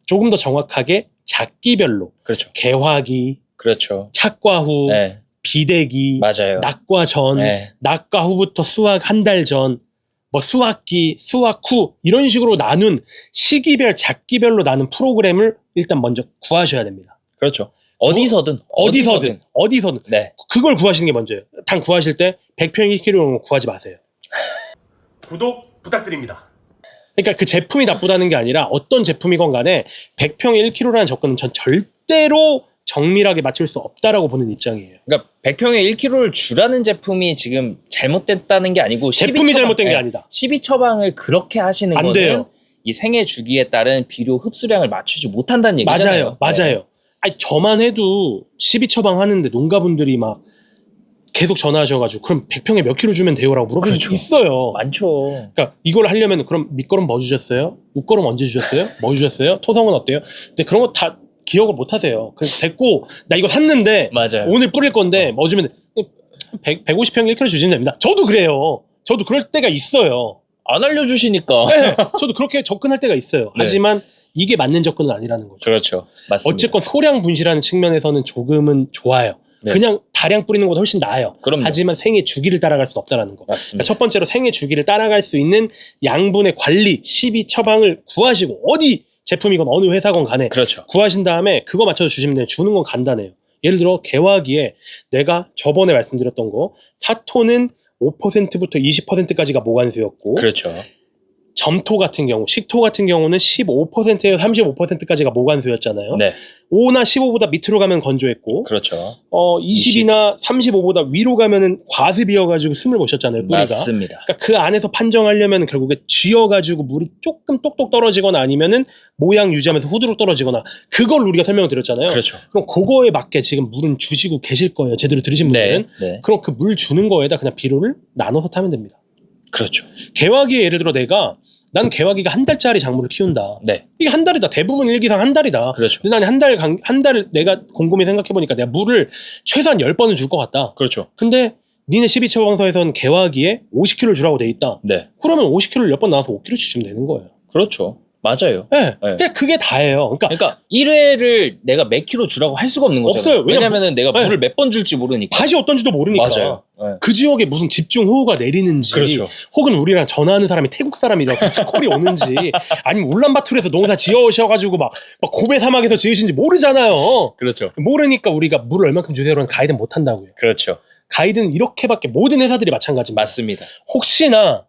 조금 더 정확하게 작기별로 그렇죠. 개화기, 그렇죠. 착과 후, 네. 비대기, 맞아요. 낙과 전, 네. 낙과 후부터 수확 한 달 전, 뭐 수확기, 수확 후 이런 식으로 나눈 시기별, 작기별로 나눈 프로그램을 일단 먼저 구하셔야 됩니다. 그렇죠. 어디서든. 어디서든. 네. 그걸 구하시는 게 먼저예요. 단 구하실 때 100평 1kg 구하지 마세요. 구독, 부탁드립니다. 그러니까 그 제품이 나쁘다는 게 아니라 어떤 제품이건 간에 100평에 1kg라는 접근은 전 절대로 정밀하게 맞출 수 없다라고 보는 입장이에요. 그러니까 100평에 1kg를 주라는 제품이 지금 잘못됐다는 게 아니고 제품이 잘못된 게 아니다. 12 처방을 그렇게 하시는 안 거는 돼요. 이 생애 주기에 따른 비료 흡수량을 맞추지 못한다는 얘기잖아요. 맞아요. 아니 저만 해도 12 처방 하는데 농가분들이 막 계속 전화하셔가지고 그럼 100평에 몇 킬로 주면 돼요라고 물어보는 게 있어요. 많죠. 그러니까 이걸 하려면 그럼 밑거름 뭐 주셨어요? 웃거름 언제 주셨어요? 뭐 주셨어요? 토성은 어때요? 근데 그런 거 다 기억을 못 하세요. 그래서 됐고 나 이거 샀는데 맞아요. 오늘 뿌릴 건데 뭐 주면 150평 1kg 주시면 됩니다. 저도 그래요. 저도 그럴 때가 있어요. 안 알려주시니까. 네, 저도 그렇게 접근할 때가 있어요. 네. 하지만 이게 맞는 접근은 아니라는 거죠. 그렇죠. 맞습니다. 어쨌건 소량 분실하는 측면에서는 조금은 좋아요. 네. 그냥 다량 뿌리는 것보다 훨씬 나아요. 그럼요. 하지만 생애 주기를 따라갈 수는 없다는 거. 맞습니다. 그러니까 첫 번째로 생애 주기를 따라갈 수 있는 양분의 관리, 12 처방을 구하시고 어디 제품이건 어느 회사건 간에 그렇죠. 구하신 다음에 그거 맞춰서 주시면 돼요. 주는 건 간단해요. 예를 들어 개화기에 내가 저번에 말씀드렸던 거 사토는 5%부터 20%까지가 모관수였고 그렇죠. 점토 같은 경우, 식토 같은 경우는 15%에서 35%까지가 모관수였잖아요. 네. 5나 15보다 밑으로 가면 건조했고 그렇죠. 20이나 35보다 위로 가면은 과습이어가지고 숨을 못 쉬었잖아요. 뿌리가. 맞습니다. 그러니까 그 안에서 판정하려면 결국에 쥐어가지고 물이 조금 똑똑 떨어지거나 아니면은 모양 유지하면서 후두룩 떨어지거나 그걸 우리가 설명을 드렸잖아요. 그렇죠. 그럼 그거에 맞게 지금 물은 주시고 계실 거예요. 제대로 들으신 분들은. 네. 그럼 그 물 주는 거에다 그냥 비료를 나눠서 타면 됩니다. 그렇죠. 개화기에 예를 들어 난 개화기가 한 달짜리 작물을 키운다. 네. 이게 한 달이다. 대부분 일기상 한 달이다. 그렇죠. 근데 나는 한 달을 내가 곰곰이 생각해보니까 내가 물을 최소한 10번은 줄 것 같다. 그렇죠. 근데 니네 12처방서에서는 개화기에 50kg를 주라고 돼 있다. 네. 그러면 50kg를 10번 나와서 5kg씩 주면 되는 거예요. 그렇죠. 맞아요. 네. 네. 그냥 그게 다예요. 그러니까 1회를 내가 몇 킬로 주라고 할 수가 없는 거잖아요. 없어요. 왜냐면은 내가 네. 물을 몇 번 줄지 모르니까. 밭이 어떤지도 모르니까. 맞아요. 네. 그 지역에 무슨 집중 호우가 내리는지 그렇죠. 혹은 우리랑 전화하는 사람이 태국 사람이라서 스콜이 오는지 아니면 울란바토르에서 농사 지어오셔가지고 막 고베 사막에서 지으신지 모르잖아요. 그렇죠. 모르니까 우리가 물을 얼만큼 주세요라는 가이드는 못 한다고요. 그렇죠. 가이드는 이렇게밖에 모든 회사들이 마찬가지입니다. 맞습니다. 혹시나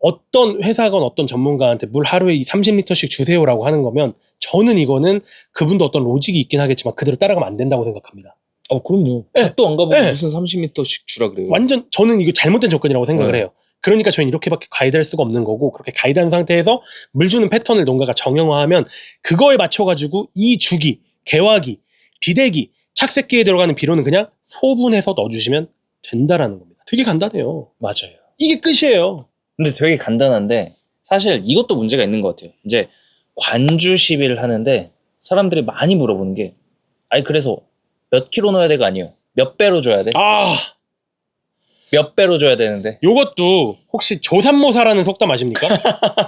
어떤 회사건 어떤 전문가한테 물 하루에 30리터씩 주세요라고 하는 거면 저는 이거는 그분도 어떤 로직이 있긴 하겠지만 그대로 따라가면 안 된다고 생각합니다. 그럼요. 네. 또 안 가보고 네. 무슨 30m씩 주라 그래요. 완전 저는 이거 잘못된 접근이라고 생각을 네. 해요. 그러니까 저희는 이렇게밖에 가이드할 수가 없는 거고 그렇게 가이드한 상태에서 물 주는 패턴을 농가가 정형화하면 그거에 맞춰가지고 이 주기, 개화기, 비대기, 착색기에 들어가는 비료는 그냥 소분해서 넣어주시면 된다라는 겁니다. 되게 간단해요. 맞아요. 이게 끝이에요. 근데 되게 간단한데 사실 이것도 문제가 있는 것 같아요. 이제 관주 시비를 하는데 사람들이 많이 물어보는 게 아니 그래서 몇 킬로 넣어야 돼가 아니에요. 몇 배로 줘야 돼? 몇 배로 줘야 되는데. 요것도 혹시 조삼모사라는 속담 아십니까?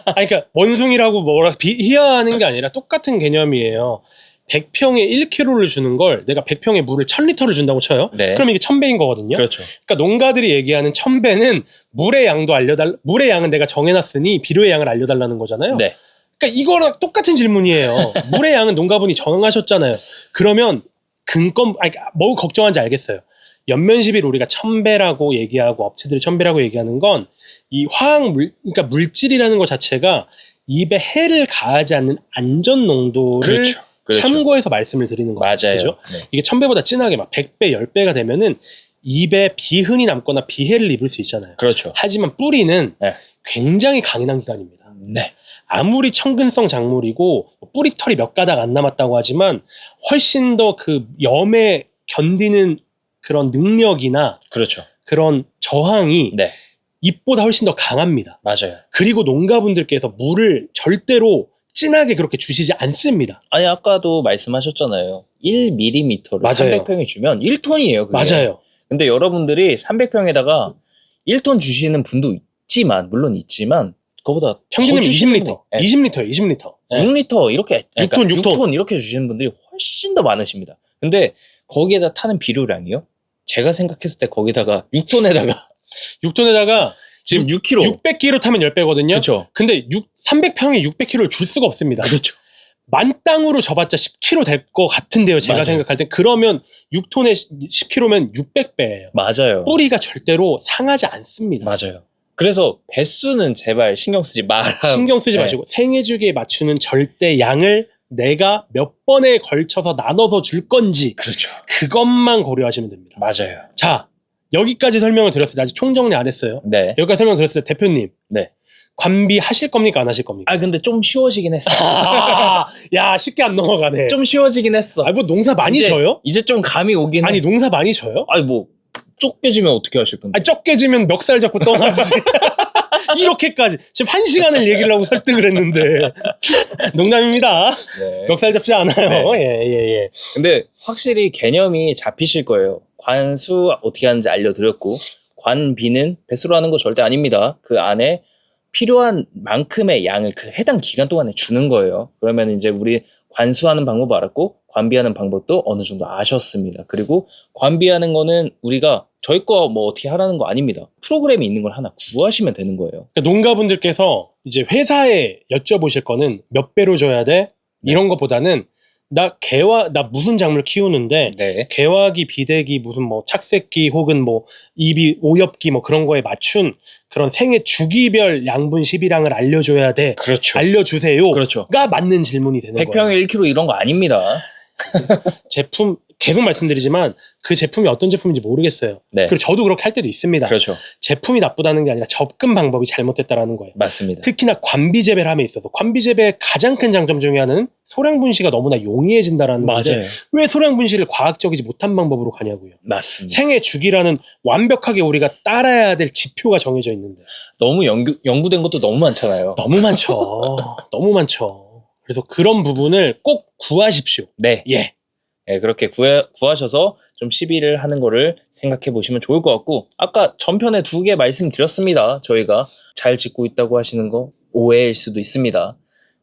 아니, 그러니까 원숭이라고 뭐라 비하하는 게 아니라 똑같은 개념이에요. 100평에 1kg를 주는 걸 내가 100평에 물을 1000리터를 준다고 쳐요. 네. 그럼 이게 1000배인 거거든요. 그렇죠. 그러니까 농가들이 얘기하는 1000배는 물의 양은 내가 정해놨으니 비료의 양을 알려달라는 거잖아요. 네. 그러니까 이거랑 똑같은 질문이에요. 물의 양은 농가분이 정하셨잖아요. 그러면 뭐 걱정한지 알겠어요. 연면시비를 우리가 1000배라고 얘기하고 업체들이 1000배라고 얘기하는 건 이 그러니까 물질이라는 것 자체가 입에 해를 가하지 않는 안전 농도를 그렇죠. 참고해서 말씀을 드리는 거예요. 맞아요. 그죠? 네. 이게 1000배보다 진하게 막 100배, 10배가 되면은 입에 비흔이 남거나 비해를 입을 수 있잖아요. 그렇죠. 하지만 뿌리는 네. 굉장히 강인한 기관입니다. 네. 아무리 청근성 작물이고 뿌리털이 몇 가닥 안 남았다고 하지만 훨씬 더 그 염에 견디는 그런 능력이나 그렇죠. 그런 저항이 네. 잎보다 훨씬 더 강합니다. 맞아요. 그리고 농가분들께서 물을 절대로 진하게 그렇게 주시지 않습니다. 아니 아까도 말씀하셨잖아요. 1mm를 맞아요. 300평에 주면 1톤이에요. 그게. 맞아요. 근데 여러분들이 300평에다가 1톤 주시는 분도 물론 있지만 그거보다 평균은 더 주시는 20리터. 분. 네. 20리터예요. 20리터. 6리터 이렇게 그러니까 6톤, 6톤 이렇게 주시는 분들이 훨씬 더 많으십니다. 근데 거기에다 타는 비료량이요? 제가 생각했을 때 거기다가 6톤에다가 지금 6kg 600kg 타면 10배거든요. 그렇죠. 근데 300평에 600kg를 줄 수가 없습니다. 그렇죠. 만땅으로 접었자 10kg 될 것 같은데요. 제가 맞아요. 생각할 때. 그러면 6톤에 10kg면 600배예요. 맞아요. 뿌리가 절대로 상하지 않습니다. 맞아요. 그래서 배수는 제발 신경 쓰지 마라. 신경 쓰지 네. 마시고 생애주기에 맞추는 절대 양을 내가 몇 번에 걸쳐서 나눠서 줄 건지 그렇죠. 그것만 고려하시면 됩니다. 맞아요. 자, 여기까지 설명을 드렸어요. 아직 총정리 안 했어요. 네. 여기까지 설명 드렸어요. 대표님. 네. 관비 하실 겁니까? 안 하실 겁니까? 아 근데 좀 쉬워지긴 했어. 야, 쉽게 안 넘어가네. 좀 쉬워지긴 했어. 뭐 농사 많이 이제, 져요? 이제 좀 감이 오긴 아니, 해. 농사 많이 져요? 아니 뭐 쫓겨지면 어떻게 하실 건데? 아니, 쫓겨지면 멱살 잡고 떠나지. 이렇게까지. 지금 1시간을 얘기를 하고 설득을 했는데. 농담입니다. 네. 멱살 잡지 않아요. 네. 예. 근데 확실히 개념이 잡히실 거예요. 관수 어떻게 하는지 알려드렸고 관비는 배수로 하는 거 절대 아닙니다. 그 안에 필요한 만큼의 양을 그 해당 기간 동안에 주는 거예요. 그러면 이제 우리 관수하는 방법 알았고 관비하는 방법도 어느 정도 아셨습니다. 그리고 관비하는 거는 우리가 저희 거 뭐 어떻게 하라는 거 아닙니다. 프로그램이 있는 걸 하나 구하시면 되는 거예요. 그러니까 농가분들께서 이제 회사에 여쭤보실 거는 몇 배로 줘야 돼? 이런 것보다는 나 무슨 작물 키우는데 네. 개화기, 비대기, 무슨 뭐 착색기 혹은 뭐 입이 오엽기 뭐 그런 거에 맞춘 그런 생애 주기별 양분 12량을 알려줘야 돼. 그렇죠. 알려주세요가 그렇죠. 맞는 질문이 되는 거예요. 100평에 1kg 이런 거 아닙니다. 제품 계속 말씀드리지만 그 제품이 어떤 제품인지 모르겠어요. 네. 그리고 저도 그렇게 할 때도 있습니다. 그렇죠. 제품이 나쁘다는 게 아니라 접근 방법이 잘못됐다라는 거예요. 맞습니다. 특히나 관비재배를 함에 있어서 관비재배의 가장 큰 장점 중에 하나는 소량 분시가 너무나 용이해진다라는 건데 맞아요. 왜 소량 분시를 과학적이지 못한 방법으로 가냐고요. 맞습니다. 생애 주기라는 완벽하게 우리가 따라야 될 지표가 정해져 있는데 너무 연구된 것도 너무 많잖아요. 너무 많죠. 너무 많죠. 그래서 그런 부분을 꼭 구하십시오. 네. 예. 네, 그렇게 구하셔서 좀 시비를 하는 거를 생각해 보시면 좋을 것 같고 아까 전편에 2개 말씀드렸습니다. 저희가 잘 짓고 있다고 하시는 거 오해일 수도 있습니다.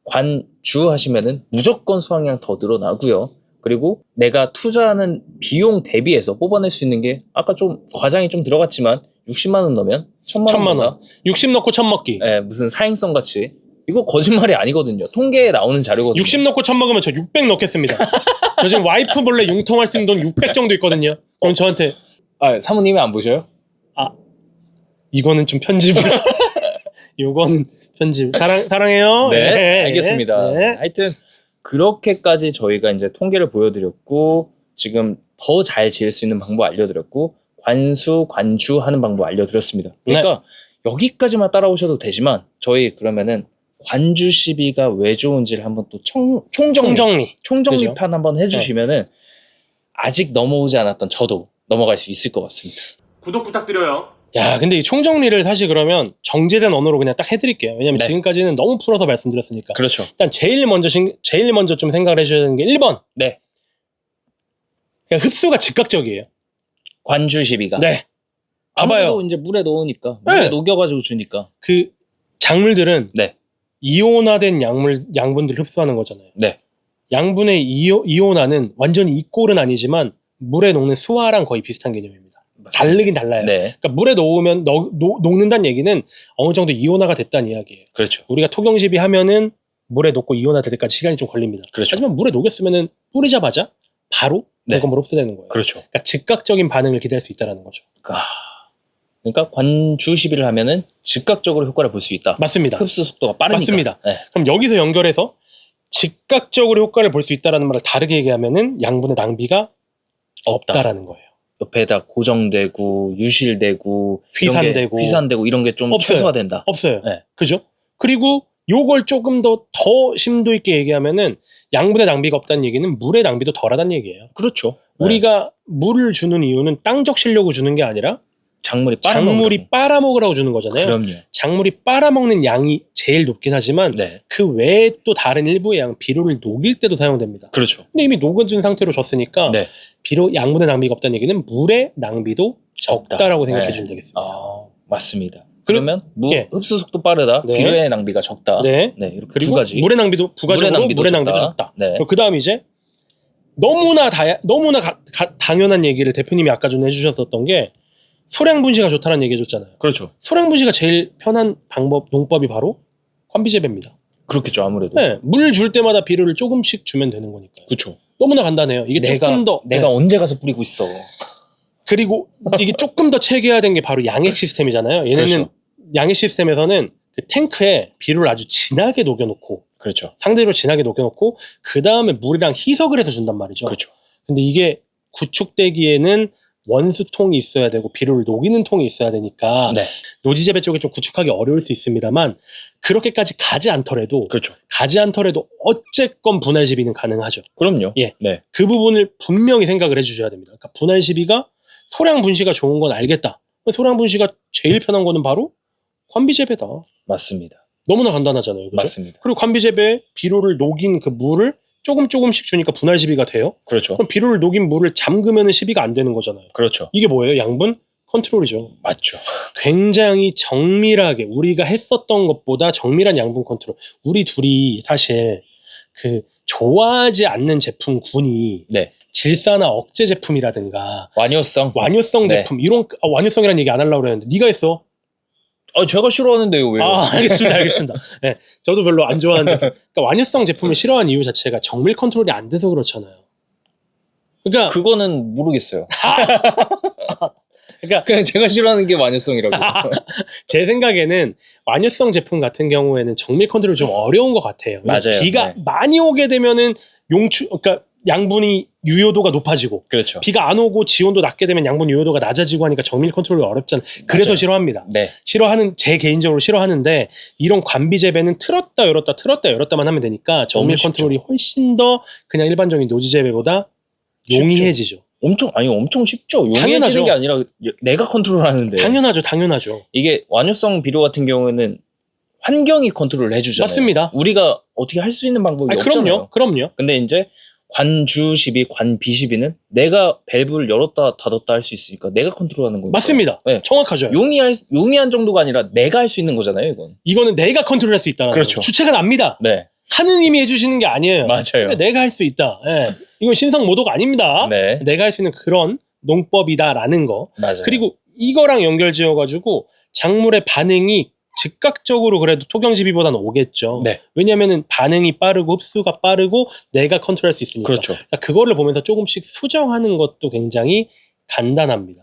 관주 하시면은 무조건 수확량 더 늘어나고요. 그리고 내가 투자하는 비용 대비해서 뽑아낼 수 있는 게 아까 좀 과장이 좀 들어갔지만 60만 원 넣으면 1000만 원. 60 넣고 1000 먹기. 네, 무슨 사행성 같이 이거 거짓말이 아니거든요. 통계에 나오는 자료거든요. 60 넣고 1000 먹으면 저 600 넣겠습니다. 저 지금 와이프 몰래 융통할 수 있는 돈 600 정도 있거든요. 그럼 저한테 사모님이 안 보셔요? 이거는 좀 편집을 요거는 편집 사랑해요. 네, 알겠습니다. 네. 하여튼 그렇게까지 저희가 이제 통계를 보여드렸고 지금 더 잘 지을 수 있는 방법 알려드렸고 관주 하는 방법 알려드렸습니다. 그러니까 여기까지만 따라오셔도 되지만 저희 그러면은 관주 시비가 왜 좋은지를 한번 또 총정리판 한번 해주시면은 아직 넘어오지 않았던 저도 넘어갈 수 있을 것 같습니다. 구독 부탁드려요. 야, 근데 이 총정리를 사실 그러면 정제된 언어로 그냥 딱 해드릴게요. 왜냐면 지금까지는 너무 풀어서 말씀드렸으니까. 그렇죠. 일단 제일 먼저 좀 생각을 해주셔야 되는 게 1번. 네. 그냥 흡수가 즉각적이에요. 관주 시비가. 네. 봐봐요. 봐봐요. 이제 물에 넣으니까 물에 녹여가지고 주니까. 그 작물들은 네. 이온화된 양분들을 흡수하는 거잖아요. 네. 양분의 이온화는 완전히 이꼴은 아니지만 물에 녹는 수화랑 거의 비슷한 개념입니다. 맞습니다. 다르긴 달라요. 네. 그러니까 물에 녹으면 녹는다는 얘기는 어느 정도 이온화가 됐다는 이야기예요. 그렇죠. 우리가 토경시비 하면은 물에 녹고 이온화 될 때까지 시간이 좀 걸립니다. 그렇죠. 하지만 물에 녹였으면은 뿌리자마자 바로 공급으로 흡수되는 거예요. 그렇죠. 그러니까 즉각적인 반응을 기대할 수 있다는 거죠. 그러니까 관주 시비를 하면은 즉각적으로 효과를 볼 수 있다. 맞습니다. 흡수 속도가 빠르니까. 맞습니다. 네. 그럼 여기서 연결해서 즉각적으로 효과를 볼 수 있다는 말을 다르게 얘기하면은 양분의 낭비가 없다라는 거예요. 옆에다 고정되고 유실되고 휘산되고 이런 게 좀 최소화 된다. 없어요. 네. 그죠? 그리고 요걸 조금 더 심도 있게 얘기하면은 양분의 낭비가 없다는 얘기는 물의 낭비도 덜하다는 얘기예요. 그렇죠. 우리가 물을 주는 이유는 땅 적시려고 주는 게 아니라 작물이 빨아먹으라고 주는 거잖아요. 그럼요. 작물이 빨아먹는 양이 제일 높긴 하지만 네. 그 외에 또 다른 일부의 양, 비료를 녹일 때도 사용됩니다. 그렇죠. 근데 이미 녹아준 상태로 줬으니까 네. 비료 양분의 낭비가 없다는 얘기는 물의 낭비도 적다라고 생각해 주시면 되겠습니다. 맞습니다. 그러면 예. 흡수 속도 빠르다, 네. 비료의 낭비가 적다. 네. 이렇게 두 그리고 가지. 물의 낭비도 부가적으로 물의 낭비도 적다. 네. 그 다음 이제 너무나 당연한 얘기를 대표님이 아까 전에 해주셨었던 게 소량 분시가 좋다는 얘기 해줬잖아요. 그렇죠. 소량 분시가 제일 편한 농법이 바로 관비재배입니다. 그렇겠죠, 아무래도. 네, 물 줄 때마다 비료를 조금씩 주면 되는 거니까요. 그렇죠. 너무나 간단해요. 이게 조금 더 내가 언제 가서 뿌리고 있어. 그리고 이게 조금 더 체계화된 게 바로 양액 시스템이잖아요. 얘네는 그렇죠. 양의 시스템에서는 그 탱크에 비료를 아주 진하게 녹여놓고 그렇죠. 상대로 진하게 녹여놓고 그 다음에 물이랑 희석을 해서 준단 말이죠. 그렇죠. 근데 이게 구축되기에는 원수통이 있어야 되고 비료를 녹이는 통이 있어야 되니까 네. 노지재배 쪽에 좀 구축하기 어려울 수 있습니다만 그렇게까지 가지 않더라도 그렇죠. 어쨌건 분할 시비는 가능하죠. 그럼요. 예. 네. 그 부분을 분명히 생각을 해주셔야 됩니다. 그러니까 분할 시비가 소량 분시가 좋은 건 알겠다. 소량 분시가 제일 편한 거는 바로 관비재배다. 맞습니다. 너무나 간단하잖아요. 그죠? 맞습니다. 그리고 관비재배에 비료를 녹인 그 물을 조금씩 주니까 분할 시비가 돼요. 그렇죠. 그럼 비료를 녹인 물을 잠그면 시비가 안 되는 거잖아요. 그렇죠. 이게 뭐예요? 양분 컨트롤이죠. 맞죠. 굉장히 정밀하게 우리가 했었던 것보다 정밀한 양분 컨트롤. 우리 둘이 사실 그 좋아하지 않는 제품군이 네. 질사나 억제 제품이라든가 완효성. 네. 제품 이런 완효성이라는 얘기 안 하려고 그랬는데 네가 했어. 제가 싫어하는데요, 왜요? 알겠습니다. 네, 저도 별로 안 좋아하는 제품. 그러니까 완효성 제품을 싫어하는 이유 자체가 정밀 컨트롤이 안 돼서 그렇잖아요. 그러니까 그거는 모르겠어요. 그러니까 그냥 제가 싫어하는 게 완효성이라고. 제 생각에는 완효성 제품 같은 경우에는 정밀 컨트롤이 좀 어려운 것 같아요. 맞아요. 비가 네. 많이 오게 되면은 그러니까 양분이 유효도가 높아지고 그렇죠. 비가 안 오고 지온도 낮게 되면 양분 유효도가 낮아지고 하니까 정밀 컨트롤이 어렵잖아요. 그래서 맞아요. 싫어합니다. 네. 제 개인적으로 싫어하는데 이런 관비 재배는 틀었다 열었다만 하면 되니까 정밀 너무 컨트롤이 훨씬 더 그냥 일반적인 노지 재배보다 쉽죠. 용이해지죠. 엄청 쉽죠. 당연하죠. 용이해지는 게 아니라 내가 컨트롤하는데. 당연하죠. 이게 완효성 비료 같은 경우에는 환경이 컨트롤을 해주잖아요. 맞습니다. 우리가 어떻게 할 수 있는 방법이 없잖아요. 그럼요. 근데 이제 관주시비, 관비시비는 내가 밸브를 열었다 닫았다 할 수 있으니까 내가 컨트롤하는 거예요. 맞습니다. 네. 정확하죠. 용이한 정도가 아니라 내가 할 수 있는 거잖아요, 이건. 이거는 내가 컨트롤할 수 있다는 그렇죠. 거예요. 주체가 납니다. 네, 하느님이 해주시는 게 아니에요. 맞아요. 내가 할 수 있다. 예. 이건 신성모독 아닙니다. 네, 내가 할 수 있는 그런 농법이다라는 거. 맞아요. 그리고 이거랑 연결지어가지고 작물의 반응이 즉각적으로 그래도 토경지비보다는 오겠죠. 네, 왜냐면은 반응이 빠르고 흡수가 빠르고 내가 컨트롤할 수 있으니까. 그렇죠. 그거를 보면서 조금씩 수정하는 것도 굉장히 간단합니다.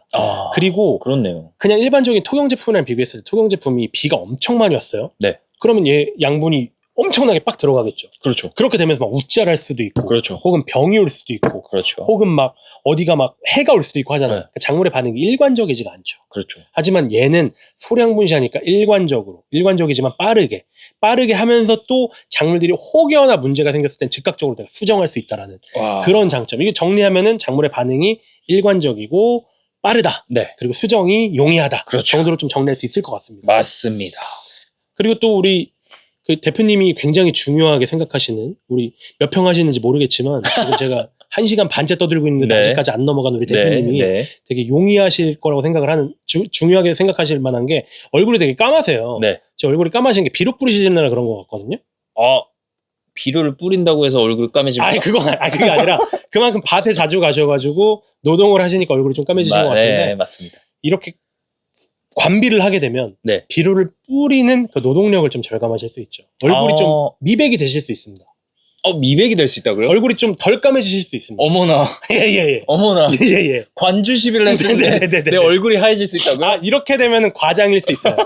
그리고 그렇네요. 그냥 일반적인 토경 제품이랑 비교했을 때 토경 제품이 비가 엄청 많이 왔어요. 네, 그러면 얘 양분이 엄청나게 빡 들어가겠죠. 그렇죠. 그렇게 되면서 막 우짤할 수도 있고, 그렇죠. 혹은 병이 올 수도 있고, 그렇죠. 혹은 막 어디가 막 해가 올 수도 있고 하잖아요. 네. 그러니까 작물의 반응이 일관적이지가 않죠. 그렇죠. 하지만 얘는 소량 분시하니까 일관적이지만 빠르게 하면서 또 작물들이 혹여나 문제가 생겼을 땐 즉각적으로 내가 수정할 수 있다라는 그런 장점. 이게 정리하면은 작물의 반응이 일관적이고 빠르다. 네, 그리고 수정이 용이하다. 그렇죠. 정도로 좀 정리할 수 있을 것 같습니다. 맞습니다. 그리고 또 우리 그 대표님이 굉장히 중요하게 생각하시는, 우리 몇 평 하시는지 모르겠지만 지금 제가 1시간 반째 떠들고 있는데 네. 아직까지 안 넘어간 우리 대표님이 네, 되게 용이하실 거라고 생각을 하는, 중요하게 생각하실 만한 게 얼굴이 되게 까마세요. 네. 제 얼굴이 까마신 게 비료 뿌리시느라 그런 것 같거든요. 비료를 뿌린다고 해서 얼굴 까매집니까? 그게 아니라 그만큼 밭에 자주 가셔가지고 노동을 하시니까 얼굴이 좀 까매지신 것 같은데, 네, 맞습니다. 이렇게 관비를 하게 되면 네. 비료를 뿌리는 그 노동력을 좀 절감하실 수 있죠. 얼굴이 좀 미백이 되실 수 있습니다. 미백이 될 수 있다고요? 얼굴이 좀 덜 까매지실 수 있습니다. 어머나. 예. 어머나. 예. 관주시비를 했는데 네네네네. 내 얼굴이 하얘질 수 있다고요? 이렇게 되면 과장일 수 있어요.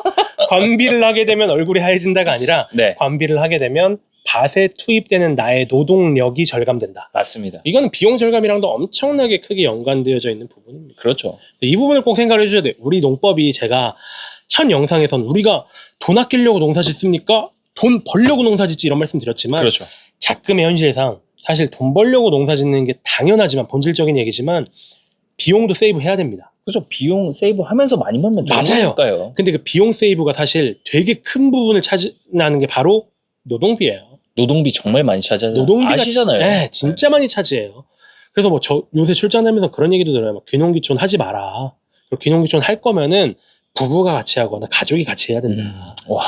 관비를 하게 되면 얼굴이 하얘진다가 아니라 네, 관비를 하게 되면 밭에 투입되는 나의 노동력이 절감된다. 맞습니다. 이거는 비용 절감이랑도 엄청나게 크게 연관되어져 있는 부분입니다. 그렇죠. 이 부분을 꼭 생각을 해주셔야 돼요. 우리 농법이 제가 첫 영상에선 우리가 돈 아끼려고 농사 짓습니까? 돈 벌려고 농사 짓지, 이런 말씀 드렸지만 그렇죠. 작금의 현실상 사실 돈 벌려고 농사 짓는 게 당연하지만 본질적인 얘기지만 비용도 세이브 해야 됩니다. 그렇죠. 비용 세이브 하면서 많이 벌면 맞아요. 좋으니까요. 근데 그 비용 세이브가 사실 되게 큰 부분을 차지하는 게 바로 노동비예요. 노동비 정말 많이 차지하잖아요. 노동비가 아시잖아요. 네, 진짜 많이 차지해요. 그래서 뭐 저 요새 출장하면서 그런 얘기도 들어요. 막 귀농귀촌 하지 마라. 그리고 귀농귀촌 할 거면은 부부가 같이 하거나 가족이 같이 해야 된다. 와.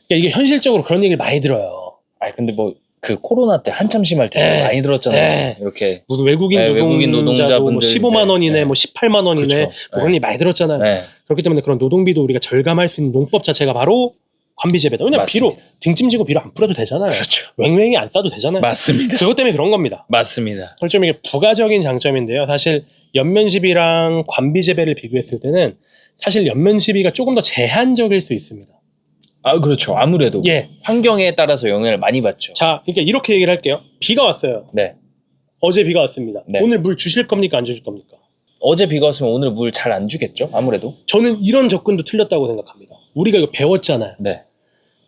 그러니까 이게 현실적으로 그런 얘기를 많이 들어요. 근데 뭐 그 코로나 때 한참 심할 때 네. 많이 들었잖아요. 네. 이렇게. 무슨 외국인 노동자도 뭐 15만 원이네, 뭐 18만 원이네, 그렇죠. 뭐 그런 얘기 많이 들었잖아요. 네. 그렇기 때문에 그런 노동비도 우리가 절감할 수 있는 농법 자체가 바로 관비재배다. 왜냐면 맞습니다. 비로 등짐지고 비로 안 뿌려도 되잖아요. 그렇죠. 웽웽이 안 싸도 되잖아요. 맞습니다. 그것 때문에 그런 겁니다. 맞습니다. 좀 이게 부가적인 장점인데요. 사실 연면시비랑 관비재배를 비교했을 때는 사실 연면 시비가 조금 더 제한적일 수 있습니다. 아, 그렇죠. 아무래도. 예. 환경에 따라서 영향을 많이 받죠. 자, 그러니까 이렇게 얘기를 할게요. 비가 왔어요. 네. 어제 비가 왔습니다. 네. 오늘 물 주실 겁니까? 안 주실 겁니까? 어제 비가 왔으면 오늘 물 잘 안 주겠죠? 아무래도. 저는 이런 접근도 틀렸다고 생각합니다. 우리가 이거 배웠잖아요. 네.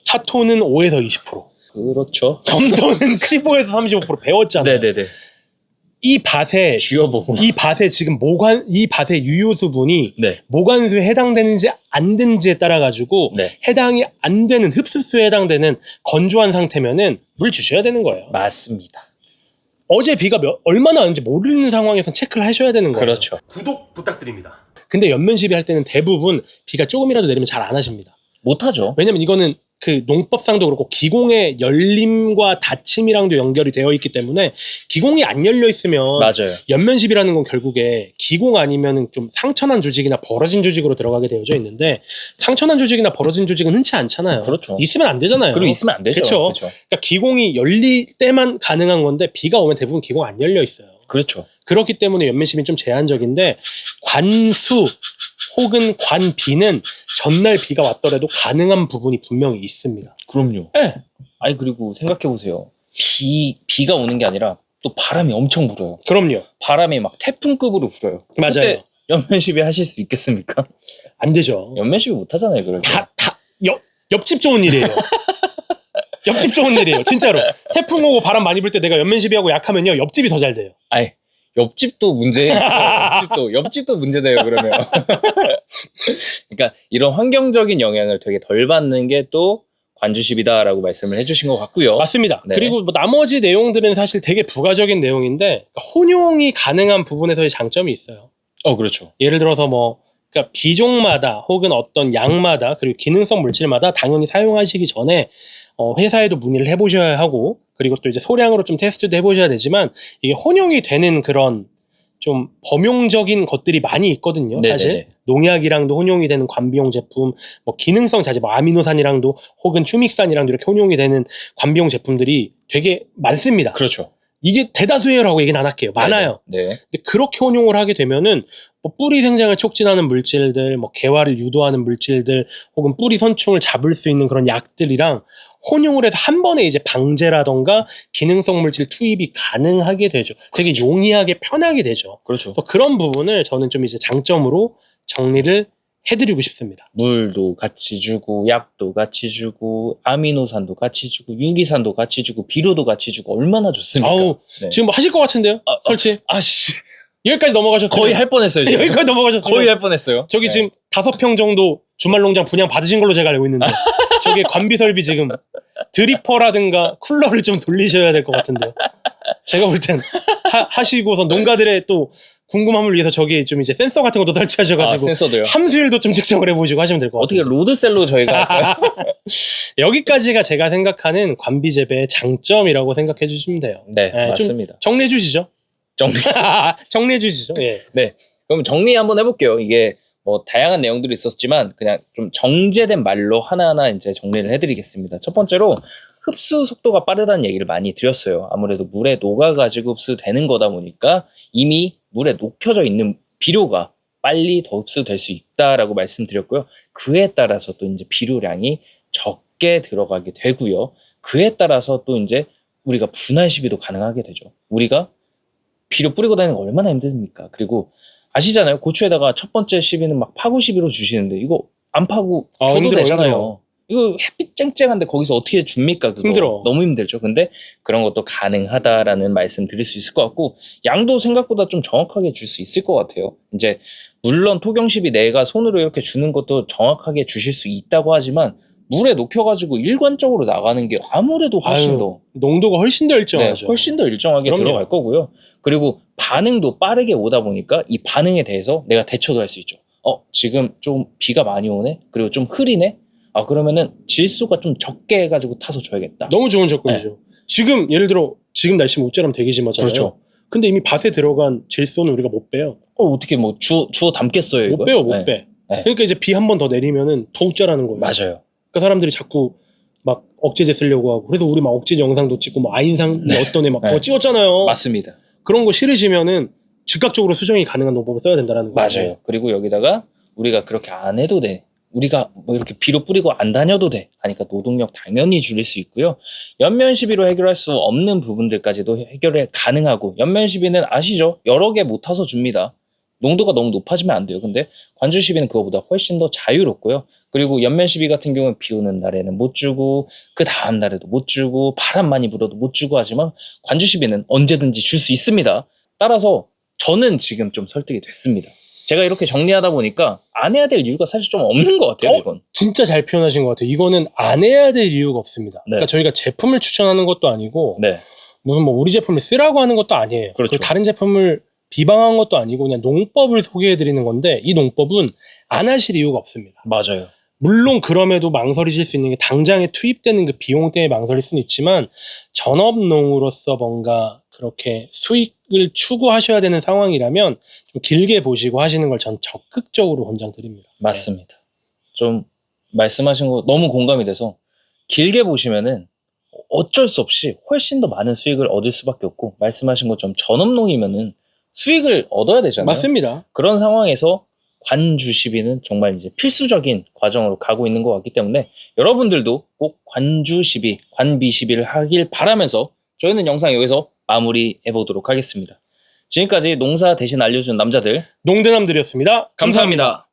사토는 5에서 20%. 그렇죠. 점토는 15에서 35% 배웠잖아요. 네네네. 이 밭에 쥐어보고. 이 밭에 지금 이 밭의 유효 수분이 네. 모관수에 해당되는지 안 되는지에 따라 가지고 네. 해당이 안 되는 흡수수에 해당되는 건조한 상태면은 물 주셔야 되는 거예요. 맞습니다. 어제 비가 얼마나 왔는지 모르는 상황에서 체크를 하셔야 되는 거예요. 그렇죠. 구독 부탁드립니다. 근데 연면 시비 할 때는 대부분 비가 조금이라도 내리면 잘 안 하십니다. 못하죠. 왜냐면 이거는 그 농법상도 그렇고 기공의 열림과 닫힘이랑도 연결이 되어 있기 때문에 기공이 안 열려 있으면 맞아요. 연면십이라는 건 결국에 기공 아니면은 좀 상처난 조직이나 벌어진 조직으로 들어가게 되어져 있는데 상처난 조직이나 벌어진 조직은 흔치 않잖아요. 그렇죠. 있으면 안 되잖아요. 그리고 있으면 안 되죠. 그쵸? 그렇죠. 그러니까 기공이 열릴 때만 가능한 건데 비가 오면 대부분 기공 안 열려 있어요. 그렇죠. 그렇기 때문에 연면십이 좀 제한적인데 관수 혹은 관비는 전날 비가 왔더라도 가능한 부분이 분명히 있습니다. 그럼요. 네. 아니, 그리고 생각해보세요. 비가 오는 게 아니라 또 바람이 엄청 불어요. 그럼요. 바람이 막 태풍급으로 불어요. 맞아요. 그때 연면시비 하실 수 있겠습니까? 안 되죠. 연면시비 못 하잖아요, 그럴 때. 옆집 좋은 일이에요. 옆집 좋은 일이에요. 진짜로. 태풍 오고 바람 많이 불 때 내가 연면시비하고 약하면요. 옆집이 더 잘 돼요. 아니, 옆집도 문제, 옆집도 문제돼요, 그러면. 그러니까 이런 환경적인 영향을 되게 덜 받는 게 또 관주십이다라고 말씀을 해주신 것 같고요. 맞습니다. 네. 그리고 뭐 나머지 내용들은 사실 되게 부가적인 내용인데 그러니까 혼용이 가능한 부분에서의 장점이 있어요. 그렇죠. 예를 들어서 뭐 그러니까 비종마다 혹은 어떤 양마다 그리고 기능성 물질마다 당연히 사용하시기 전에 회사에도 문의를 해보셔야 하고 그리고 또 이제 소량으로 좀 테스트도 해보셔야 되지만 이게 혼용이 되는 그런 좀 범용적인 것들이 많이 있거든요. 네네네. 사실 농약이랑도 혼용이 되는 관비용 제품, 뭐 기능성 자재, 뭐 아미노산이랑도 혹은 휴믹산이랑도 이렇게 혼용이 되는 관비용 제품들이 되게 많습니다. 그렇죠. 이게 대다수예요라고 얘기는 안 할게요. 많아요. 네. 근데 그렇게 혼용을 하게 되면은 뭐 뿌리 생장을 촉진하는 물질들, 뭐 개화를 유도하는 물질들, 혹은 뿌리 선충을 잡을 수 있는 그런 약들이랑 혼용을 해서 한 번에 이제 방제라던가 기능성 물질 투입이 가능하게 되죠. 되게 그렇죠. 용이하게 편하게 되죠. 그렇죠. 그래서 그런 부분을 저는 좀 이제 장점으로 정리를 해드리고 싶습니다. 물도 같이 주고, 약도 같이 주고, 아미노산도 같이 주고, 유기산도 같이 주고, 비료도 같이 주고, 얼마나 좋습니까? 아우, 네. 지금 뭐 하실 것 같은데요? 설치? 아씨. 여기까지 넘어가셨어요. 거의 할 뻔했어요. 지금. 여기까지 넘어가셨어요. 거의 할 뻔했어요. 저기 네. 지금 5평 정도 주말 농장 분양 받으신 걸로 제가 알고 있는데 저게 관비 설비 지금 드리퍼라든가 쿨러를 좀 돌리셔야 될 것 같은데요. 제가 볼 땐 하시고서 농가들의 또 궁금함을 위해서 저기 좀 이제 센서 같은 것도 설치하셔가지고 센서도요. 함수율도 좀 측정을 해보시고 하시면 될 것 같아요. 어떻게 로드셀로 저희가 할까요? 여기까지가 제가 생각하는 관비 재배의 장점이라고 생각해 주시면 돼요. 네, 좀 맞습니다. 정리해 주시죠. 정리. 정리해 주시죠. 예. 네. 그럼 정리 한번 해볼게요. 이게 뭐 다양한 내용들이 있었지만 그냥 좀 정제된 말로 하나하나 이제 정리를 해드리겠습니다. 첫 번째로 흡수 속도가 빠르다는 얘기를 많이 드렸어요. 아무래도 물에 녹아가지고 흡수되는 거다 보니까 이미 물에 녹혀져 있는 비료가 빨리 더 흡수될 수 있다라고 말씀드렸고요. 그에 따라서 또 이제 비료량이 적게 들어가게 되고요. 그에 따라서 또 이제 우리가 분할 시비도 가능하게 되죠. 우리가 비료 뿌리고 다니는 거 얼마나 힘듭니까? 그리고 아시잖아요. 고추에다가 첫 번째 시비는 막 파고 시비로 주시는데 이거 안 파고 줘도 힘들어, 되잖아요. 힘들어. 이거 햇빛 쨍쨍한데 거기서 어떻게 줍니까? 그거 힘들어. 너무 힘들죠. 근데 그런 것도 가능하다라는 말씀 드릴 수 있을 것 같고 양도 생각보다 좀 정확하게 줄 수 있을 것 같아요. 이제 물론 토경시비 내가 손으로 이렇게 주는 것도 정확하게 주실 수 있다고 하지만 물에 녹여가지고 일관적으로 나가는 게 아무래도 훨씬 아유, 더 농도가 훨씬 더 일정하죠. 네, 훨씬 더 일정하게 그럼요. 들어갈 거고요. 그리고 반응도 빠르게 오다 보니까 이 반응에 대해서 내가 대처도 할 수 있죠. 지금 좀 비가 많이 오네? 그리고 좀 흐리네? 그러면은 질소가 좀 적게 해가지고 타서 줘야겠다. 너무 좋은 접근이죠. 지금 예를 들어 지금 날씨면 우짜람 되게 심하잖아요. 그렇죠. 근데 이미 밭에 들어간 질소는 우리가 못 빼요. 어떻게 뭐 주워 담겠어요, 이거? 못 빼요, 못 네. 빼. 네. 그러니까 이제 비 한 번 더 내리면은 더 우짜라는 거예요. 맞아요. 그러니까 사람들이 자꾸 막 억제제 쓰려고 하고 그래서 우리 막 억제제 영상도 찍고 뭐 아인상 어떤 애 막 네. 찍었잖아요. 맞습니다. 그런 거 싫으시면은 즉각적으로 수정이 가능한 농법을 써야 된다는 거예요. 맞아요. 그리고 여기다가 우리가 그렇게 안 해도 돼. 우리가 뭐 이렇게 비료 뿌리고 안 다녀도 돼. 하니까 노동력 당연히 줄일 수 있고요. 연면 시비로 해결할 수 없는 부분들까지도 해결이 가능하고, 연면 시비는 아시죠? 여러 개 못 타서 줍니다. 농도가 너무 높아지면 안 돼요. 근데 관주 시비는 그거보다 훨씬 더 자유롭고요. 그리고 연면 시비 같은 경우는 비 오는 날에는 못 주고, 그 다음 날에도 못 주고, 바람 많이 불어도 못 주고 하지만 관주 시비는 언제든지 줄 수 있습니다. 따라서 저는 지금 좀 설득이 됐습니다. 제가 이렇게 정리하다 보니까 안 해야 될 이유가 사실 좀 없는 것 같아요, 이건. 진짜 잘 표현하신 것 같아요. 이거는 안 해야 될 이유가 없습니다. 네. 그러니까 저희가 제품을 추천하는 것도 아니고, 네. 무슨 뭐 우리 제품을 쓰라고 하는 것도 아니에요. 그렇죠. 그리고 다른 제품을 비방한 것도 아니고 그냥 농법을 소개해드리는 건데, 이 농법은 안 하실 이유가 없습니다. 맞아요. 물론 그럼에도 망설이실 수 있는 게 당장에 투입되는 그 비용 때문에 망설일 수는 있지만, 전업농으로서 뭔가 그렇게 수익을 추구하셔야 되는 상황이라면 좀 길게 보시고 하시는 걸 전 적극적으로 권장드립니다. 맞습니다. 좀 말씀하신 거 너무 공감이 돼서, 길게 보시면은 어쩔 수 없이 훨씬 더 많은 수익을 얻을 수밖에 없고, 말씀하신 것처럼 전업농이면은 수익을 얻어야 되잖아요. 맞습니다. 그런 상황에서 관주 시비는 정말 이제 필수적인 과정으로 가고 있는 것 같기 때문에, 여러분들도 꼭 관주 시비, 관비 시비를 하길 바라면서 저희는 영상 여기서 마무리해 보도록 하겠습니다. 지금까지 농사 대신 알려준 남자들, 농대남들이었습니다. 감사합니다.